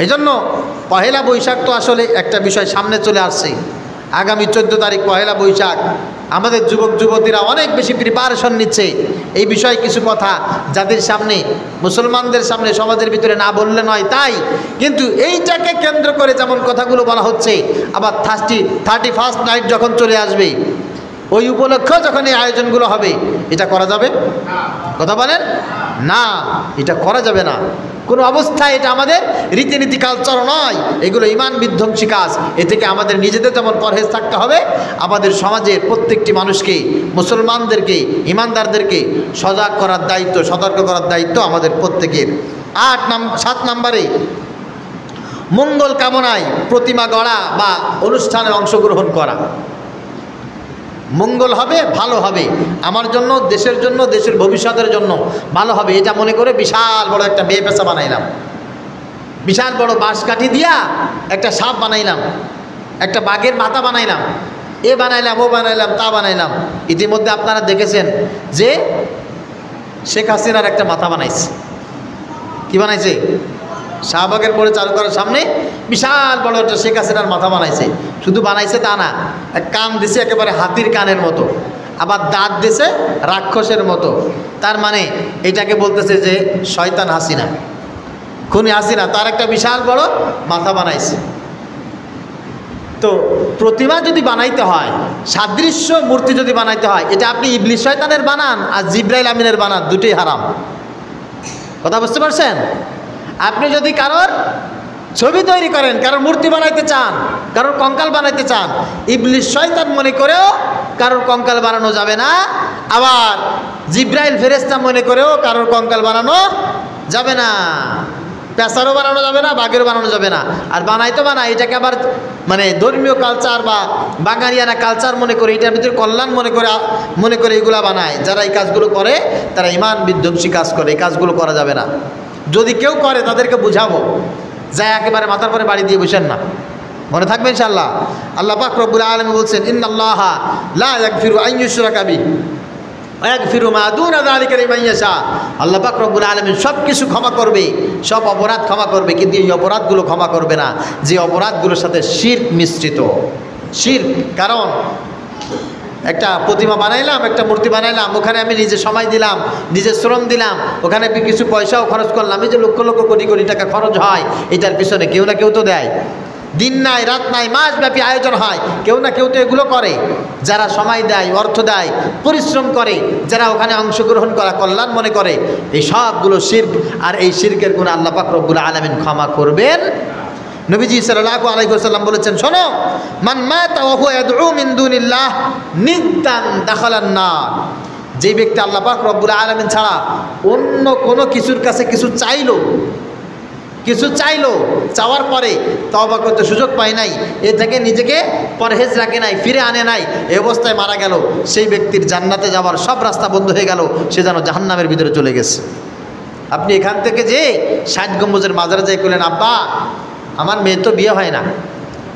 S1: এই জন্য পহেলা বৈশাখ তো আসলে একটা বিষয় সামনে চলে আসছে। আগামী 14 তারিখ পহেলা বৈশাখ। আমাদের যুবক যুবতীরা অনেক বেশি প্রিপারেশন নিচ্ছে। এই বিষয়ে কিছু কথা যাদের সামনে, মুসলমানদের সামনে, সমাজের ভিতরে না বললে নয়, তাই কিন্তু এইটাকে কেন্দ্র করে যেমন কথাগুলো বলা হচ্ছে, আবার 31st নাইট যখন চলে আসবে, ওই উপলক্ষে যখন এই আয়োজনগুলো হবে, এটা করা যাবে? কথা বলেন না, এটা করা যাবে না। কোনো অবস্থায় এটা আমাদের রীতিনীতি কালচার নয়, এগুলো ইমান বিধ্বংসী কাজ। এ থেকে আমাদের নিজেদের যেমন পরহেজ থাকতে হবে, আমাদের সমাজের প্রত্যেকটি মানুষকে, মুসলমানদেরকে, ইমানদারদেরকে সজাগ করার দায়িত্ব, সতর্ক করার দায়িত্ব আমাদের প্রত্যেকের। 7 নম্বরে, মঙ্গল কামনায় প্রতিমা গড়া বা অনুষ্ঠানে অংশগ্রহণ করা। মঙ্গল হবে, ভালো হবে, আমার জন্য, দেশের জন্য, দেশের ভবিষ্যতের জন্য ভালো হবে, এটা মনে করে বিশাল বড় একটা বেপেশা বানাইলাম, বিশাল বড় বাঁশ কাঠি দিয়া একটা সাপ বানাইলাম, একটা বাঘের মাথা বানাইলাম, এ বানাইলাম, ও বানাইলাম, তা বানাইলাম। ইতিমধ্যে আপনারা দেখেছেন যে শেখ হাসিনার একটা মাথা বানাইছে। কি বানাইছে? শাহবাগের পরে চালু করার সামনে বিশাল বড় একটা শেখ হাসিনার মাথা বানাইছে। শুধু বানাইছে তা না, কান দিছে একেবারে হাতির কানের মতো, আবার দাঁত দিছে রাক্ষসের মতো। তার মানে এটাকে বলতেছে যে শয়তান হাসিনা, খুনি হাসিনা, তার একটা বিশাল বড় মাথা বানাইছে। তো প্রতিমা যদি বানাইতে হয়, সাদৃশ্য মূর্তি যদি বানাইতে হয়, এটা আপনি ইবলিস শয়তানের বানান আর জিব্রাইল আমিনের বানান, দুটোই হারাম। কথা বুঝতে পারছেন? আপনি যদি কারোর ছবি তৈরি করেন, কারোর মূর্তি বানাইতে চান, কারোর কঙ্কাল বানাইতে চান, ইবলিস শয়তান মনে করেও কারোর কঙ্কাল বানানো যাবে না, আবার জিব্রাইল ফেরেশতা মনে করেও কারোর কঙ্কাল বানানো যাবে না, পেশারও বানানো যাবে না, বাঘেরও বানানো যাবে না। আর বানাইতো বানায়, এটাকে আবার মানে ধর্মীয় কালচার বা বাঙালিয়ানা কালচার মনে করে, এটার ভিতরে কল্যাণ মনে করে এগুলা বানায়। যারা এই কাজগুলো করে তারা ইমান বিধ্বংসী কাজ করে, এই কাজগুলো করা যাবে না। যদি কেউ করে তাদেরকে বুঝাবো, যা একেবারে মাথার পরে বাড়ি দিয়ে বসেন না, মনে থাকবে ইনশাআল্লাহ। আল্লাহ পাক রব্বুল আলামিন বলছেন, ইন্নাল্লাহা লা ইয়াগফিরু আন ইউশরাকা বিহি ওয়া ইয়াগফিরু মা দুনা যালিকা লিমান ইয়াশা। আল্লাহ পাক রব্বুল আলামিন সব কিছু ক্ষমা করবে, সব অপরাধ ক্ষমা করবে, কিন্তু এই অপরাধগুলো ক্ষমা করবে না যে অপরাধগুলোর সাথে শিরক মিশ্রিত। শিরক, কারণ একটা প্রতিমা বানাইলাম, একটা মূর্তি বানাইলাম, ওখানে আমি নিজে সময় দিলাম, নিজে শ্রম দিলাম, ওখানে কিছু পয়সাও খরচ করলাম, এই যে লক্ষ লক্ষ কোটি কোটি টাকা খরচ হয়, এটার পিছনে কেউ না কেউ তো দেয়। দিন নাই রাত নাই, মাসব্যাপী আয়োজন হয়, কেউ না কেউ তো এগুলো করে। যারা সময় দেয়, অর্থ দেয়, পরিশ্রম করে, যারা ওখানে অংশগ্রহণ করা কল্যাণ মনে করে, এই সবগুলো শিরক। আর এই শিরকের গুনাহ আল্লাহ পাক রব্বুল আলামিন ক্ষমা করবেন। নবীজি সাল্লাল্লাহু আলাইহি ওয়াসাল্লাম বলেছেন, শোনো, মান মাতা ওয়া হুয়া ইয়াদউ মিন দুনিল্লাহ নিদ্দান দাখালান নার। যে ব্যক্তি আল্লাহ পাক রব্বুল আলামিন ছাড়া অন্য কোনো কিছুর কাছে কিছু চাইলো, চাওয়ার পরে তওবা করতে সুযোগ পায় নাই, এ থেকে নিজেকে পরহেজ রাখে নাই, ফিরে আনে নাই, এই অবস্থায় মারা গেল, সেই ব্যক্তির জান্নাতে যাওয়ার সব রাস্তা বন্ধ হয়ে গেল, সে যেন জাহান্নামের ভিতরে চলে গেছে। আপনি এখান থেকে যে 60 গম্বুজের মাজারে যাই করলেন, আব্বা আমার মেয়ে তো বিয়ে হয় না,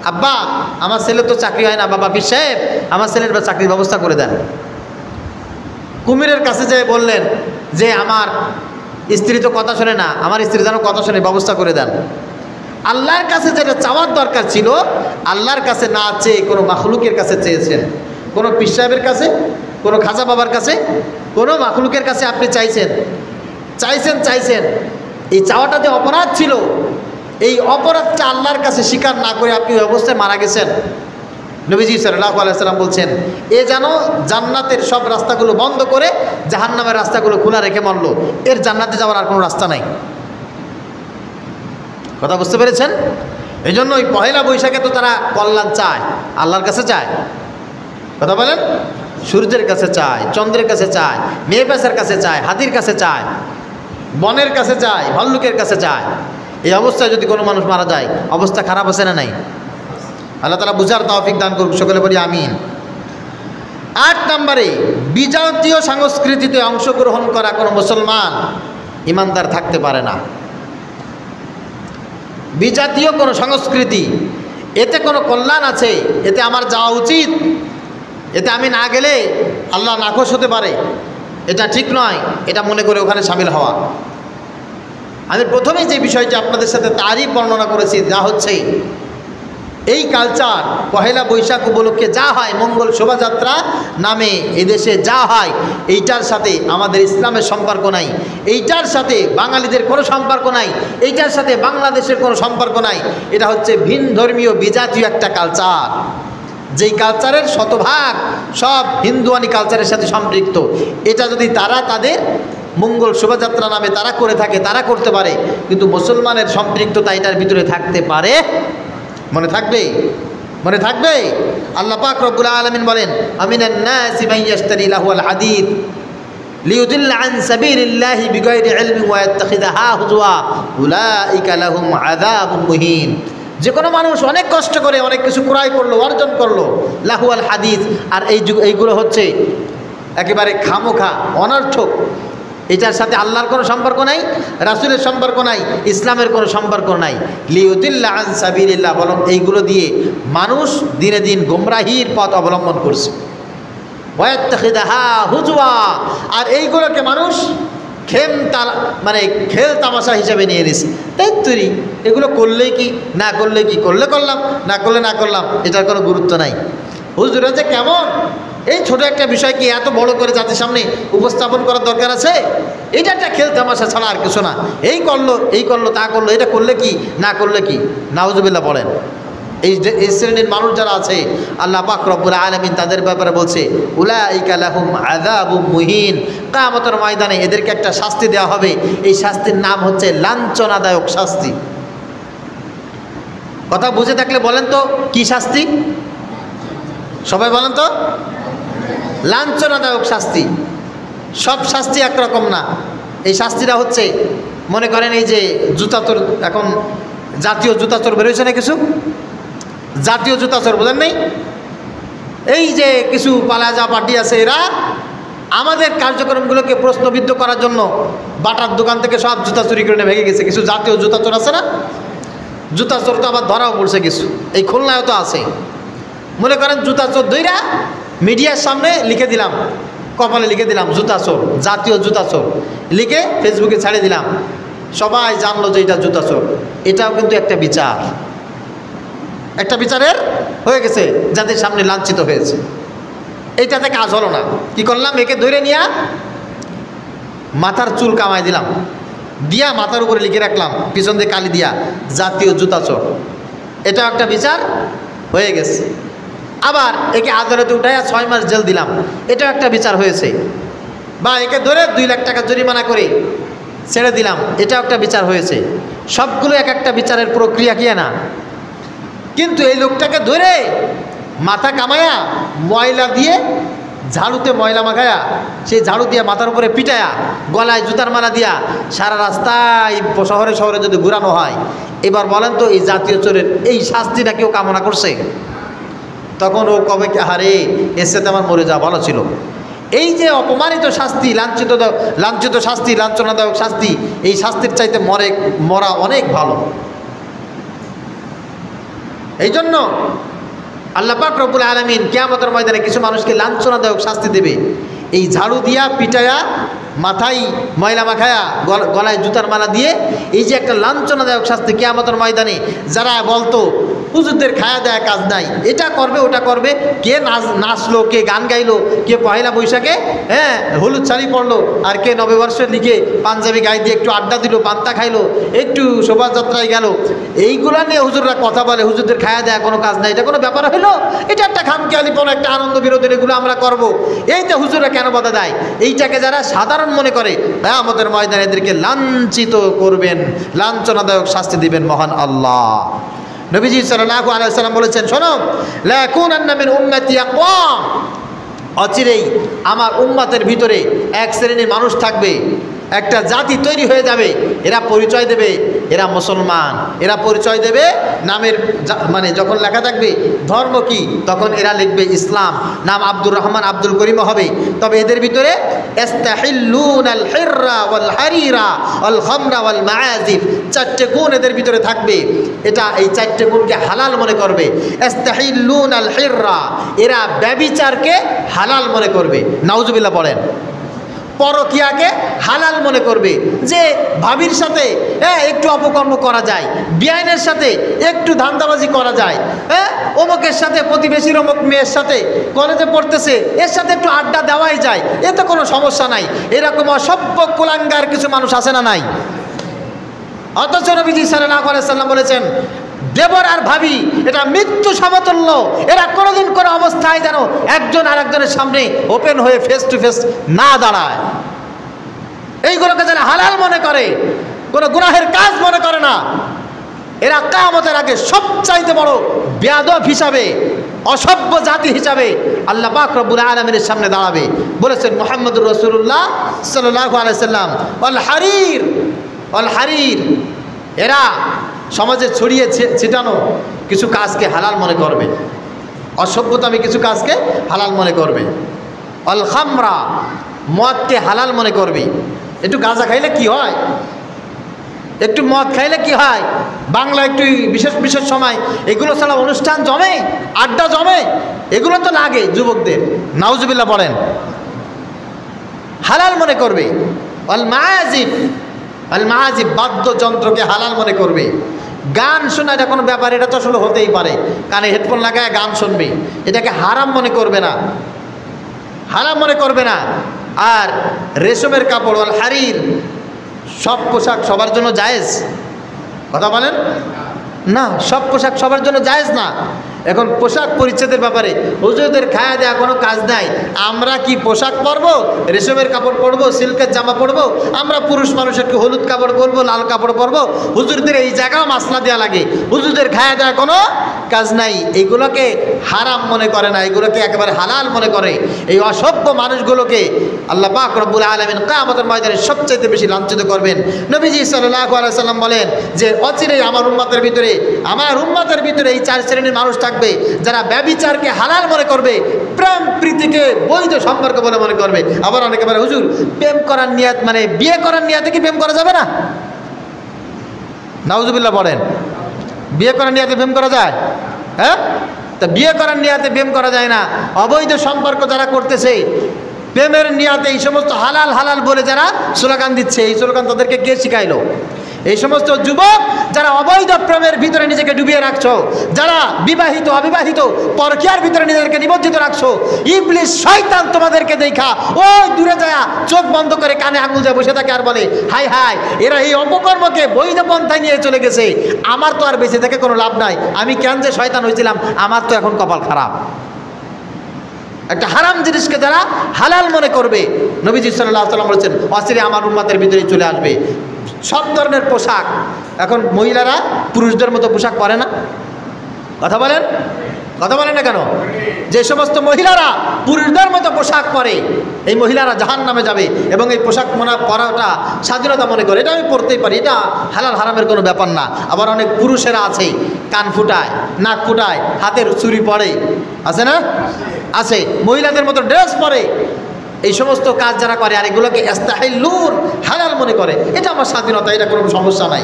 S1: আব্বা আমার ছেলে তো চাকরি হয় না, বাবা পীর সাহেব আমার ছেলের চাকরির ব্যবস্থা করে দেন। কুমিরের কাছে যেয়ে বললেন যে আমার স্ত্রী তো কথা শোনে না, আমার স্ত্রী যেন কথা শোনে, ব্যবস্থা করে দেন। আল্লাহর কাছে যেটা চাওয়ার দরকার ছিল, আল্লাহর কাছে না চেয়ে কোনো মাখলুকের কাছে চেয়েছেন, কোনো পীর সাহেবের কাছে, কোনো খাজা বাবার কাছে, কোনো মাখলুকের কাছে আপনি চাইছেন। এই চাওয়াটা যে অপরাধ ছিল, এই অপরাধটা আল্লাহর কাছে স্বীকার না করে আপনি ওই অবস্থায় মারা গেছেন। নবীজি সাল্লাল্লাহু আলাইহি ওয়াসাল্লাম বলছেন, এ যেন জান্নাতের সব রাস্তাগুলো বন্ধ করে জাহান্নামের রাস্তাগুলো খোলা রেখে মরল, এর জান্নাতে যাওয়ার আর কোনো রাস্তা নাই। কথা বুঝতে পেরেছেন? এই জন্য ওই পহেলা বৈশাখে তো তারা কল্যাণ চায়, আল্লাহর কাছে চায়। কথা বলেন? সূর্যের কাছে চায়, চন্দ্রের কাছে চায়, মেয়ে পেশার কাছে চায়, হাতির কাছে চায়, বনের কাছে চায়, ভাল্লুকের কাছে চায়। এই অবস্থায় যদি কোনো মানুষ মারা যায়, অবস্থা খারাপ আছে না নাই? আল্লাহ তাআলা বুঝার তৌফিক দান করুন, সকলে বলি আমিন। 8 নম্বরে, বিজাতীয় সংস্কৃতিতে অংশগ্রহণ করা কোনো মুসলমান ইমানদার থাকতে পারে না। বিজাতীয় কোনো সংস্কৃতি, এতে কোনো কল্যাণ আছে, এতে আমার যাওয়া উচিত, এতে আমি না গেলে আল্লাহ নাখোশ হতে পারে, এটা ঠিক নয়, এটা মনে করে ওখানে সামিল হওয়া। আমি প্রথমেই যে বিষয়টি আপনাদের সাথে তারই বর্ণনা করেছি, যা হচ্ছে এই কালচার পহেলা বৈশাখ উপলক্ষে যা হয়, মঙ্গল শোভাযাত্রা নামে এদেশে যা হয়, এইটার সাথে আমাদের ইসলামের সম্পর্ক নাই, এইটার সাথে বাঙালিদের কোনো সম্পর্ক নাই, এইটার সাথে বাংলাদেশের কোনো সম্পর্ক নাই। এটা হচ্ছে ভিন ধর্মীয় বিজাতীয় একটা কালচার, যেই কালচারের শতভাগ সব হিন্দুয়ানি কালচারের সাথে সম্পৃক্ত। এটা যদি তারা তাদের মঙ্গল শোভাযাত্রা নামে তারা করে থাকে, তারা করতে পারে, কিন্তু মুসলমানের সম্পৃক্ততা এটার ভিতরে থাকতে পারে? মনে থাকবে? মনে থাকবে? আল্লাহ পাক রব্বুল আলামিন বলেন, আমিনান নাসি মান ইয়াশতারি লাহুল হাদিস লিয়ুদিল্লা আন সাবিলিল্লাহি বিগাইরি ইলমিন ওয়া ইয়াত্তাখিযাহা হুজুয়া উলাইকা লাহুম আযাবুন মুহিন। যে কোনো মানুষ অনেক কষ্ট করে অনেক কিছু ক্রয় করলো, অর্জন করলো, লাহুল হাদিস, আর এইগুলো হচ্ছে একেবারে খামোখা অনর্থক। এটার সাথে আল্লাহর কোনো সম্পর্ক নাই, রাসূলের সম্পর্ক নাই, ইসলামের কোনো সম্পর্ক নাই। লিয়ুদিল্লা আন সাবিলিল্লাহ, বরং এইগুলো দিয়ে মানুষ দিনে দিন গোমরাহির পথ অবলম্বন করছে। ওয়াত্তাখিযাহা হুজুয়া, আর এইগুলোকে মানুষ খেল তামাশা হিসাবে নিয়ে নিস। তাই তৈরি এগুলো করলেই কি, না করলে কি, করলে করলাম, না করলে না করলাম, এটার কোনো গুরুত্ব নাই। হুজুরা যে কেমন, এই ছোট একটা বিষয়কে এত বড় করে জাতির সামনে উপস্থাপন করার দরকার আছে? এটা একটা খেল তামাশা ছাড়া আর কিছু না। এই করলো তা করলো, এটা করলে কি, না করলে কি, নাউজুবিল্লাহ বলেন। এই শ্রেণীর মানুষ যারা আছে, আল্লাহ পাক রব্বুল আলামিন তাদের ব্যাপারে বলছে, উলাইকা লাহুম আযাবুম মুহিন। কিয়ামতের ময়দানে এদেরকে একটা শাস্তি দেওয়া হবে, এই শাস্তির নাম হচ্ছে লাঞ্ছনাদায়ক শাস্তি। কথা বুঝে থাকলে বলেন তো কি শাস্তি? সবাই বলেন তো। লাঞ্ছনাদায়ক শাস্তি। সব শাস্তি একরকম না। এই শাস্তিটা হচ্ছে, মনে করেন এই যে জুতা চোর, এখন জাতীয় জুতা চোর বেরোয়েছে না কিছু, জাতীয় জুতা চোর বোঝেন নেই? এই যে কিছু পালাজা পার্টি আছে, এরা আমাদের কার্যক্রমগুলোকে প্রশ্নবিদ্ধ করার জন্য বাটার দোকান থেকে সব জুতা চুরি করে ভেঙে গেছে। কিছু জাতীয় জুতা চোর আছে না, জুতা চোর তো আবার ধরাও পড়ছে কিছু, এই খুলনায় তো আছে। মনে করেন জুতা চোর ধইরা মিডিয়ার সামনে লিখে দিলাম, কপালে লিখে দিলাম জুতা চোর, জাতীয় জুতা চোর লিখে ফেসবুকে ছাড়িয়ে দিলাম, সবাই জানলো যে এটা জুতা চোর। এটাও কিন্তু একটা বিচার, একটা বিচারের হয়ে গেছে, যাদের সামনে লাঞ্ছিত হয়েছে। এইটাতে কাজ হলো না, কি করলাম, একে ধরে নিয়ে মাথার চুল কামাই দিলাম, দিয়া মাথার উপরে লিখে রাখলাম পিছন দিয়ে কালি দিয়া, জাতীয় জুতা চোর। এটাও একটা বিচার হয়ে গেছে। আবার একে আদালতে উঠাইয়া 6 মাস জেল দিলাম, এটাও একটা বিচার হয়েছে। বা একে ধরে 2 লাখ টাকা জরিমানা করে ছেড়ে দিলাম, এটাও একটা বিচার হয়েছে। সবগুলো এক একটা বিচারের প্রক্রিয়া কি না? কিন্তু এই লোকটাকে ধরে মাথা কামায়া ময়লা দিয়ে, ঝাড়ুতে ময়লা মাখায়া, সেই ঝাড়ু দিয়ে মাথার উপরে পিটায়া, গলায় জুতার মালা দিয়া সারা রাস্তায় শহরে শহরে যদি ঘুরানো হয়, এবার বলেন তো এই জাতীয় চোরের এই শাস্তিটা কেউ কামনা করছে? তখন ও কবে কি, হারে এর সাথে আমার মরে যাওয়া ভালো ছিল। এই যে অপমানিত শাস্তি, লাঞ্ছিত শাস্তি, লাঞ্ছনাদায়ক শাস্তি, এই শাস্তির চাইতে মরা অনেক ভালো। এই জন্য আল্লাহ পাক রব্বুল আলামিন কিয়ামতের ময়দানে কিছু মানুষকে লাঞ্ছনাদায়ক শাস্তি দেবে। এই ঝাড়ু দিয়া, পিটায়া, মাথায় ময়লা মাখায়া, গলায় জুতার মালা দিয়ে, এই যে একটা লাঞ্ছনাদায়ক শাস্তি কিয়ামতের ময়দানে। যারা বলতো হুজুরদের খায়া দেয়া কাজ নাই, এটা করবে ওটা করবে, কে নাচলো, কে গান গাইলো, কে পহেলা বৈশাখে হলুদ শাড়ি পরলো, আর কে নববর্ষের লিখে পাঞ্জাবি গায়ে দিয়ে একটু আড্ডা দিল, পান্তা খাইলো, একটু শোভাযাত্রায় গেল, এইগুলা নিয়ে হুজুররা কথা বলে, হুজুরদের খায়া দেয়া কোনো কাজ নাই, এটা কোনো ব্যাপার হলো? এটা একটা খামখেয়ালিপনা, একটা আনন্দ বিনোদন, এগুলো আমরা করব। এইটা হুজুররা কেন বাধা দেয়? এইটাকে যারা সাধারণ মনে করে, আমাদের ময়দানে এদেরকে লাঞ্ছিত করবেন, লাঞ্ছনাদায়ক শাস্তি দিবেন মহান আল্লাহ। নবীজি সাল্লাল্লাহু আলাইহি ওয়াসাল্লাম বলেছেন, শোনো, লা ইয়াকুনান্না মিন উম্মতি আকওয়াম, অচিরেই আমার উম্মতের ভিতরে এক শ্রেণীর মানুষ থাকবে, একটা জাতি তৈরি হয়ে যাবে, এরা পরিচয় দেবে এরা মুসলমান, এরা পরিচয় দেবে নামের, মানে যখন লেখা থাকবে ধর্ম কি, তখন এরা লিখবে ইসলাম, নাম আব্দুর রহমান, আব্দুল করিম হবে। তবে এদের ভিতরে ইস্তাহিল্লুনাল হিররা ওয়াল হারিরা ওয়াল খামরা ওয়াল মাআজিফ, 4টে গুণ এদের ভিতরে থাকবে। এটা এই 4টে গুণকে হালাল মনে করবে। ইস্তাহিল্লুনাল হিররা, এরা ব্যভিচারকে হালাল মনে করবে। নাউজুবিল্লাহ বলেন। পরকিয়াকে হালাল মনে করবে, যে ভাবির সাথে একটু অপকর্ম করা যায়, বিআইনের সাথে একটু ধান্দাবাজি করা যায়, অমুকের সাথে, প্রতিবেশীর অমুক মেয়ের সাথে কলেজে পড়তেছে, এর সাথে একটু আড্ডা দেওয়াই যায়, এতে কোনো সমস্যা নাই। এরকম অসভ্য কুলাঙ্গার কিছু মানুষ আছে না নাই? অথচ নবীজি সাল্লাল্লাহু আলাইহি ওয়াসাল্লাম বলেছেন, দেবর আর ভাবি এটা মৃত্যু সমতুল্য, এরা কোনোদিন কোনো অবস্থায় যেন একজন আর একজনের সামনে ওপেন হয়ে ফেস টু ফেস না দাঁড়ায়। এইগুলোকে যারা হালাল মনে করে, কোনো গুনাহের কাজ মনে করে না, এরা কিয়ামতের আগে সবচাইতে বড় বেয়াদব হিসাবে, অসভ্য জাতি হিসাবে আল্লাহ পাক রব্বুল আলামিনের সামনে দাঁড়াবে। বলেছেন মুহাম্মদুর রাসূলুল্লাহ সাল্লাল্লাহু আলাইহি সাল্লাম, ওয়াল হারির, ওয়াল হারির, এরা সমাজে ছড়িয়ে ছিটানো কিছু কাজকে হালাল মনে করবে, অসভ্যতামি কিছু কাজকে হালাল মনে করবে। অল খামরা, মদকে হালাল মনে করবে। একটু গাঁজা খাইলে কি হয়, একটু মদ খাইলে কি হয়, বাংলা একটু বিশেষ বিশেষ সময় এগুলো ছাড়া অনুষ্ঠান জমে, আড্ডা জমে, এগুলো তো লাগে যুবকদের, নাউজুবিল্লাহ বলেন, হালাল মনে করবে। অল মাজিব, আল মাজিব, বাদ্যযন্ত্রকে হালাল মনে করবে। গান শোনা এটা কোনো ব্যাপার, এটা তো আসলে হতেই পারে, কানে হেডফোন লাগায় গান শুনবে, এটাকে হারাম মনে করবে না, হারাম মনে করবে না। আর রেশমের কাপড়, অল হারির, সব পোশাক সবার জন্য জায়েজ, কথা বলেন না, সব পোশাক সবার জন্য জায়েজ না। এখন পোশাক পরিচ্ছেদের ব্যাপারে হুজুরদের খায়া দেয়া কোনো কাজ নাই। আমরা কি পোশাক পরবো, রেশমের কাপড় পরবো, সিল্কের জামা পরবো? আমরা পুরুষ মানুষ একটু হলুদ কাপড় পরবো, লাল কাপড় পরবো। হুজুরদের এই জায়গাও মাসলা দেওয়া লাগে, হুজুরদের খায়া দেওয়া কোনো কাজ নাই। এইগুলোকে হারাম মনে করে না, এগুলোকে একেবারে হালাল মনে করে। এই অসভ্য মানুষগুলোকে আল্লাহ পাক রব্বুল আলামিন কিয়ামতের ময়দানে সবচেয়ে বেশি লাঞ্ছিত করবেন। নবীজি সাল্লাল্লাহু আলাইহি সাল্লাম বলেন যে অচিরেই আমার উম্মতের ভিতরে এই চার শ্রেণীর মানুষ থাকবে, যারা ব্যভিচারকে হালাল মনে করবে, প্রেম প্রীতিকে বৈধ সম্পর্ক বলে মনে করবে। আবার অনেকে বলে হুজুর প্রেম করার নিয়ত মানে বিয়ে করার নিয়তে কি প্রেম করা যাবে না? নাউজুবিল্লাহ বলেন, বিয়ে করার নিয়তে প্রেম করা যায়? হ্যাঁ, তা বিয়ে করার নিয়তে প্রেম করা যায় না। অবৈধ সম্পর্ক যারা করতেছে প্রেমের নিয়তে, এই সমস্ত হালাল হালাল বলে যারা স্লোগান দিচ্ছে, এই স্লোগান তাদেরকে কে শিখাইলো? এই সমস্ত যুবক যারা অবৈধ প্রেমের ভিতরে নিজেকে ডুবিয়ে রাখছো, যারা বিবাহিত অবিবাহিত পরকীয়ার ভিতরে নিজেদেরকে নিমজ্জিত রাখছো, ইবলিস শয়তান তোমাদেরকে দেখা ওই দূরে যায় চোখ বন্ধ করে কানে আঙুল দিয়ে বসে থাকে আর বলে হাই হাই, এরা এই অপকর্মকে বৈধ পন্থায় নিয়ে চলে গেছে, আমার তো আর বেঁচে থেকে কোনো লাভ নাই, আমি কেন যে শয়তান হয়েছিলাম, আমার তো এখন কপাল খারাপ। একটা হারাম জিনিসকে যারা হালাল মনে করবে, নবীজি সাল্লাল্লাহু আলাইহি ওয়াসাল্লাম বলেছেন অচিরে আমার উম্মতের ভিতরে চলে আসবে সব ধরনের পোশাক। এখন মহিলারা পুরুষদের মতো পোশাক পরে না, কথা বলেন, কথা বলেন না কেন? যে সমস্ত মহিলারা পুরুষদের মতো পোশাক পরে, এই মহিলারা জাহান্নামে যাবে। এবং এই পোশাক পরাটা স্বাধীনতা মনে করে, এটা আমি পরতেই পারি, এটা হালাল হারামের কোনো ব্যাপার না। আবার অনেক পুরুষেরা আছে কান ফুটায়, নাক ফুটায়, হাতের চুড়ি পরে, আছে না? আছে, মহিলাদের মতো ড্রেস পরে। এই সমস্ত কাজ যারা করে আর এগুলোকে ইস্তাহিলুন, হালাল মনে করে, এটা আমার স্বাধীনতা, এটা কোনো সমস্যা নাই।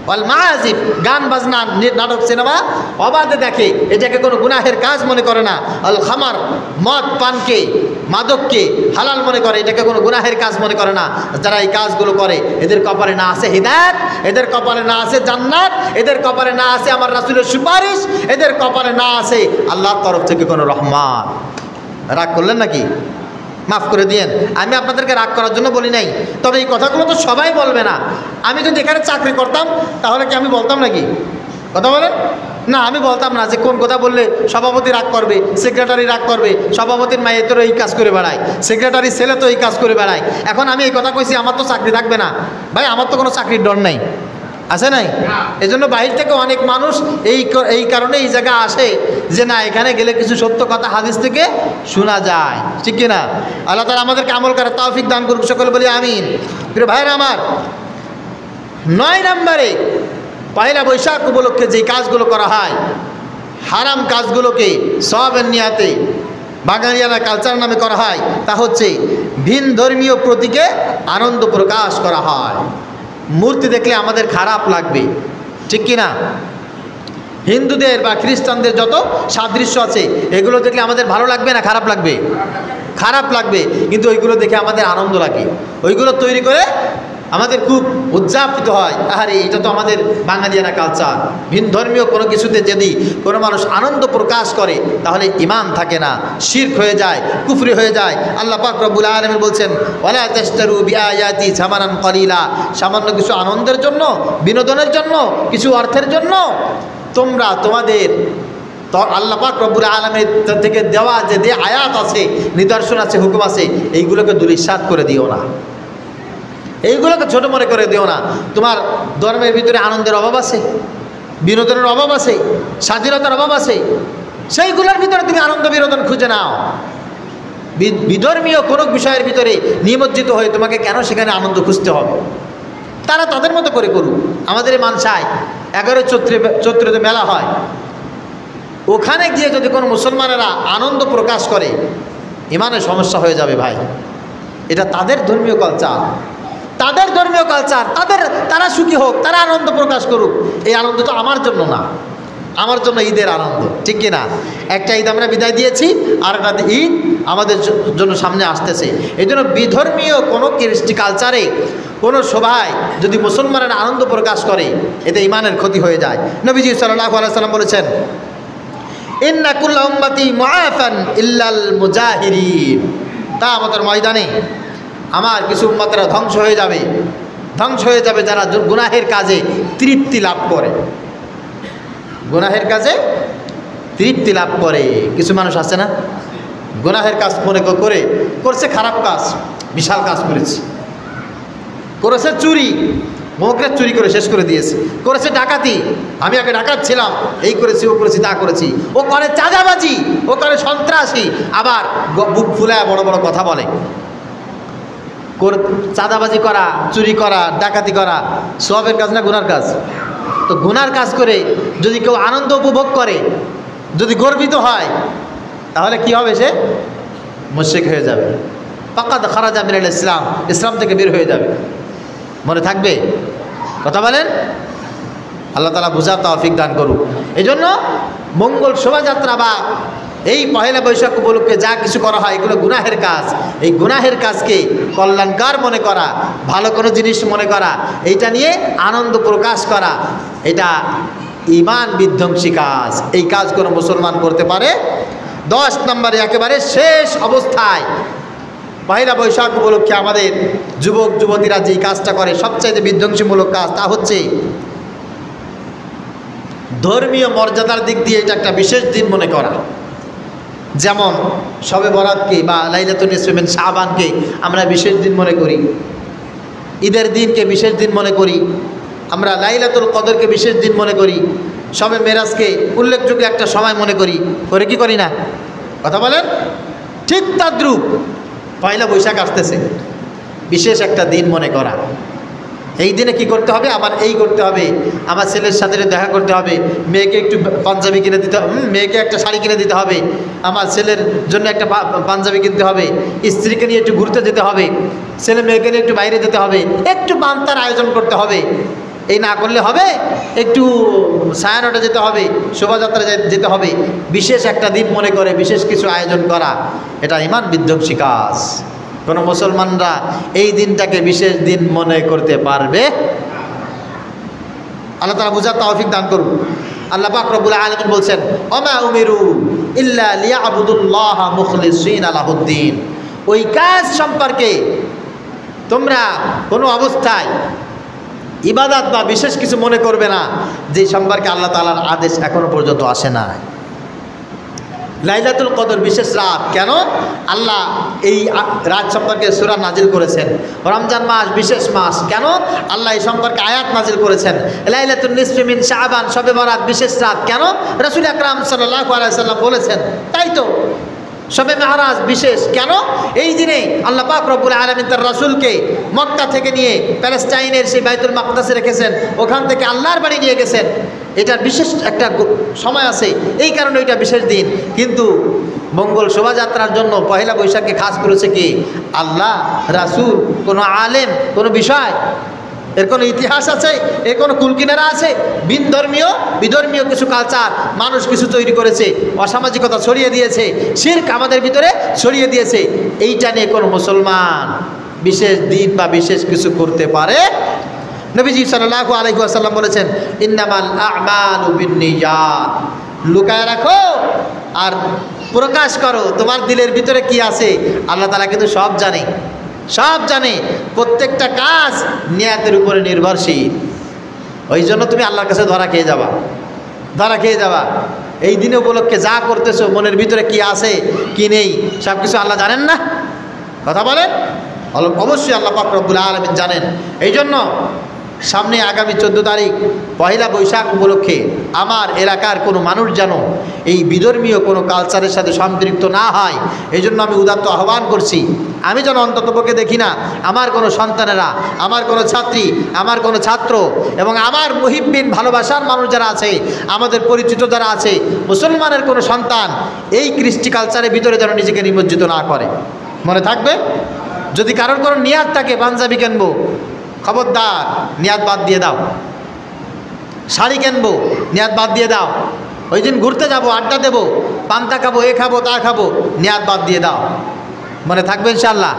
S1: ওয়াল মাজিব, গান বাজনা, নাটক সিনেমা অবাধে দেখে, এটাকে কোনো গুনাহের কাজ মনে করে না। আল খামার, মদ পানকে মাদককে হালাল মনে করে, এটাকে কোনো গুনাহের কাজ মনে করে না। যারা এই কাজগুলো করে এদের কপালে না আছে হিদায়াত, এদের কপালে না আছে জান্নাত, এদের কপালে না আছে আমার রাসূলের সুপারিশ, এদের কপালে না আছে আল্লাহর তরফ থেকে কোনো রহমত। রাগ করলেন নাকি? মাফ করে দিয়েন, আমি আপনাদেরকে রাগ করার জন্য বলি নাই, তবে এই কথাগুলো তো সবাই বলবে না। আমি যদি এখানে চাকরি করতাম তাহলে কি আমি বলতাম নাকি? কথা বলেন না, আমি বলতাম না যে কোন কথা বললে সভাপতি রাগ করবে, সেক্রেটারি রাগ করবে, সভাপতির মায়ে তোর এই কাজ করে বেড়ায়, সেক্রেটারি ছেলে তো এই কাজ করে বেড়ায়। এখন আমি এই কথা কইছি আমার তো চাকরি থাকবে না। ভাই আমার তো কোনো চাকরির ডর নাই, আছে নাই? এই জন্য বাহির থেকে অনেক মানুষ এই কারণে এই জায়গায় আসে যে না এখানে গেলে কিছু সত্য কথা হাদিস থেকে শোনা যায়, ঠিক কিনা? আল্লাহ তাআলা আমাদেরকে আমল করার তৌফিক দান করুক, সকলে বলি আমিন। প্রিয় ভাইরা আমার, 9 নম্বরে পয়লা বৈশাখ উপলক্ষে যে কাজগুলো করা হয়, হারাম কাজগুলোকে সওয়াবের নিয়াতে বাঙালিয়ানা কালচার নামে করা হয়, তা হচ্ছে ভিন ধর্মীয় প্রতীকে আনন্দ প্রকাশ করা হয়। মূর্তি দেখলে আমাদের খারাপ লাগবে, ঠিক কিনা? হিন্দুদের বা খ্রিস্টানদের যত সাদৃশ্য আছে এগুলো দেখলে আমাদের ভালো লাগবে না খারাপ লাগবে? খারাপ লাগবে, কিন্তু ওইগুলো দেখে আমাদের আনন্দ লাগে। ওইগুলো তৈরি করে আমাদের খুব উদযাপিত হয়, আরে এটা তো আমাদের বাঙালিয়ানা কালচার। ভিন ধর্মীয় কোনো কিছুতে যদি কোনো মানুষ আনন্দ প্রকাশ করে তাহলে ঈমান থাকে না, শিরক হয়ে যায়, কুফরি হয়ে যায়। আল্লাহ পাক রব্বুল আলামিন বলছেন ওয়ালা তাশতারু বিআয়াতি সামানান কলিলা, সামান্য কিছু আনন্দের জন্য, বিনোদনের জন্য, কিছু অর্থের জন্য তোমরা তোমাদের আল্লাহ পাক রব্বুল আলামিন থেকে দেওয়া যে আয়াত আছে, নিদর্শন আছে, হুকুম আছে, এইগুলোকে দুলিশাত করে দিও না। এইগুলোকে ছোট মনে করে দিও না। তোমার ধর্মের ভিতরে আনন্দের অভাব আছে, বিনোদনের অভাব আছে, স্বাধীনতার অভাব আছে, সেইগুলোর ভিতরে তুমি আনন্দ বিনোদন খুঁজে নাও। বিধর্মীয় কোনো বিষয়ের ভিতরে নিমজ্জিত হয়ে তোমাকে কেন সেখানে আনন্দ খুঁজতে হবে? তারা তাদের মতো করে করুক। আমাদের এই মানসায় 11 চৈত্রে মেলা হয়, ওখানে গিয়ে যদি কোনো মুসলমানেরা আনন্দ প্রকাশ করে, ইমানের সমস্যা হয়ে যাবে ভাই। এটা তাদের ধর্মীয় কালচার, তাদের ধর্মীয় কালচার, তারা সুখী হোক, তারা আনন্দ প্রকাশ করুক। এই আনন্দ তো আমার জন্য না, আমার জন্য ঈদের আনন্দ, ঠিক কিনা? একটা ঈদ আমরা বিদায় দিয়েছি, আর একটা ঈদ আমাদের জন্য সামনে আসতেছে। এই জন্য বিধর্মীয় কোনো কৃষ্টি কালচারে, কোনো সভায় যদি মুসলমানেরা আনন্দ প্রকাশ করে, এতে ইমানের ক্ষতি হয়ে যায়। নবীজি সাল্লাল্লাহু আলাইহি সাল্লাম বলেছেন, ইন্না কুল্লা উম্মতি মুআফান ইল্লাল মুজাহিরিন। তা আমাদের ময়দানে আমার কিছু উম্মতেরা ধ্বংস হয়ে যাবে, ধ্বংস হয়ে যাবে যারা গুনাহের কাজে তৃপ্তি লাভ করে। গুনাহের কাজে তৃপ্তি লাভ করে। কিছু মানুষ আছে না, গুনাহের কাজ মনে করে করছে, খারাপ কাজ, বিশাল কাজ করেছে চুরি, মুখে চুরি করে শেষ করে দিয়েছে, করেছে ডাকাতি, আমি আগে ডাকাত ছিলাম, এই করেছি, ও করেছি, তা করেছি। ও করে চাঁদাবাজি, ও করে সন্ত্রাসী, আবার বুক ফুলায় বড় বড় কথা বলে। চাঁদাবাজি করা, চুরি করা, ডাকাতি করা সবের কাজ না গুনার কাজ? তো গুনার কাজ করে যদি কেউ আনন্দ উপভোগ করে, যদি গর্বিত হয়, তাহলে কি হবে? সে মুশরিক হয়ে যাবে, ফাকাদ খারাজা মিনাল ইসলাম, ইসলাম থেকে বের হয়ে যাবে। মনে থাকবে? কথা বলেন। আল্লাহ তাআলা বুঝার তৌফিক দান করুক। এই জন্য মঙ্গল শোভাযাত্রা বা এই পহেলা বৈশাখ উপলক্ষে যা কিছু করা হয়, এগুলো গুনাহের কাজ। এই গুনাহের কাজকে কল্যাণকার মনে করা, ভালো কোনো জিনিস মনে করা, এইটা নিয়ে আনন্দ প্রকাশ করা, এটা ঈমান বিধ্বংসী কাজ। এই কাজ কোনো মুসলমান করতে পারে। 10 নম্বরে একেবারে শেষ অবস্থায় পহেলা বৈশাখ উপলক্ষে আমাদের যুবক যুবতীরা যেই কাজটা করে, সবচাইতে বিধ্বংসীমূলক কাজ, তা হচ্ছে ধর্মীয় মর্যাদার দিক দিয়ে এটা একটা বিশেষ দিন মনে করা। যেমন শবে বরাতকে বা লাইলাতুন নিসফে মিন শাবানকে আমরা বিশেষ দিন মনে করি, ঈদের দিনকে বিশেষ দিন মনে করি, আমরা লাইলাতুল কদরকে বিশেষ দিন মনে করি, শবে মেরাজকে উল্লেখযোগ্য একটা সময় মনে করি, করে কি করি না? কথা বলেন। ঠিক তদ্রূপ পয়লা বৈশাখ আসতেছে, বিশেষ একটা দিন মনে করা। এই দিনে কি করতে হবে? আমার এই করতে হবে, আমার ছেলের সাথে দেখা করতে হবে, মেয়েকে একটু পাঞ্জাবি কিনে দিতে হবে, মেয়েকে একটা শাড়ি কিনে দিতে হবে, আমার ছেলের জন্য একটা পাঞ্জাবি কিনতে হবে, স্ত্রীকে নিয়ে একটু ঘুরতে যেতে হবে, ছেলে মেয়েকে নিয়ে একটু বাইরে যেতে হবে, একটু বান্তার আয়োজন করতে হবে। এই না করলে হবে, একটু ছায়ানটে যেতে হবে, শোভাযাত্রা যেতে হবে। বিশেষ একটা দিন মনে করে বিশেষ কিছু আয়োজন করা, এটা ঈমান বিধ্বংসী কাজ। কোনো মুসলমানরা এই দিনটাকে বিশেষ দিন মনে করতে পারবে? আল্লাহ তাআলা বুঝার তৌফিক দান করুন। আল্লাহ পাক রব্বুল আলামিন বলছেন, ওমা উমিরু ইল্লা লিয়াবুদুল্লাহ মুখলিসিনা লাহুদ্দিন। ওই কাজ সম্পর্কে তোমরা কোনো অবস্থায় ইবাদত বা বিশেষ কিছু মনে করবে না যে সম্পর্কে আল্লাহ তাআলার আদেশ এখনো পর্যন্ত আসে না। লাইলাতুল কদর বিশেষ রাত কেন? আল্লাহ এই রাত সম্পর্কে সূরা নাজিল করেছেন। রমজান মাস বিশেষ মাস কেন? আল্লাহ এই সম্পর্কে আয়াত নাজিল করেছেন। লাইলাতুন নিসফে মিন শাবান শবে বরাত বিশেষ রাত কেন? রাসূল আকরাম সাল্লাল্লাহু আলাইহি ওয়াসাল্লাম বলেছেন, তাই তো। শবে মেরাজ বিশেষ কেন? এই দিনে আল্লাহ পাক রব্বুল আলামিন তার রাসূলকে মক্কা থেকে নিয়ে প্যালেস্টাইনের সেই বাইতুল মাকদাসে রেখেছেন, ওখান থেকে আল্লাহর বাড়ি নিয়ে গেছেন। এটার বিশেষ একটা সময় আছে, এই কারণে এটা বিশেষ দিন। কিন্তু মঙ্গল শোভাযাত্রার জন্য পহেলা বৈশাখকে খাস করেছে কি? আল্লাহ, রাসূল, কোনো আলেম, কোনো বিষয়, এর কোনো ইতিহাস আছে, এর কোনো কুলকিনারা আছে? বিধর্মীয় কিছু কালচার মানুষ কিছু তৈরি করেছে, অসামাজিকতা ছড়িয়ে দিয়েছে, শিরক আমাদের ভিতরে ছড়িয়ে দিয়েছে। এইটা নিয়ে কোনো মুসলমান বিশেষ দিন বা বিশেষ কিছু করতে পারে? নবীজি সাল্লাল্লাহু আলাইহি ওয়াসাল্লাম বলেছেন, ইন্নামাল আ'মালু বিন্নিয়াত। লুকায় রাখো আর প্রকাশ করো তোমার দিলের ভিতরে কি আছে, আল্লাহ তাআলা কিন্তু সব জানে, সব জানে। প্রত্যেকটা কাজ নিয়াতের উপরে নির্ভরশীল। ওই জন্য তুমি আল্লাহর কাছে ধরা খেয়ে যাবা, ধরা খেয়ে যাবা। এই দিনে উপলক্ষে যা করতেছো, মনের ভিতরে কি আছে কি নেই, সব কিছু আল্লাহ জানেন না? কথা বলেন। অবশ্যই আল্লাহ পাক রব্বুল আলামিন জানেন। এই জন্য সামনে আগামী 14 তারিখ পহেলা বৈশাখ উপলক্ষে আমার এলাকার কোনো মানুষ যেন এই বিধর্মীয় কোনো কালচারের সাথে সম্পৃক্ত না হয়, এই জন্য আমি উদাত্ত আহ্বান করছি। আমি যেন অন্ততপক্ষে দেখি না আমার কোনো সন্তানেরা, আমার কোনো ছাত্রী, আমার কোনো ছাত্র এবং আমার মুহিব্বিন ভালোবাসার মানুষ যারা আছে, আমাদের পরিচিত যারা আছে, মুসলমানের কোনো সন্তান এই কৃষ্টি কালচারের ভিতরে যেন নিজেকে নিমজ্জিত না করে। মনে থাকবে, যদি কারোর কোনো নিয়াত থাকে পাঞ্জাবি কিনবো, খবরদার নিয়াত বাদ দিয়ে দাও। শাড়ি কিনবো, নিয়াত বাদ দিয়ে দাও। ওই দিন ঘুরতে যাব, আড্ডা দেবো, পান্তা খাবো, এ খাবো, তা খাবো, নিয়াত বাদ দিয়ে দাও। মনে থাকবে ইনশাআল্লাহ।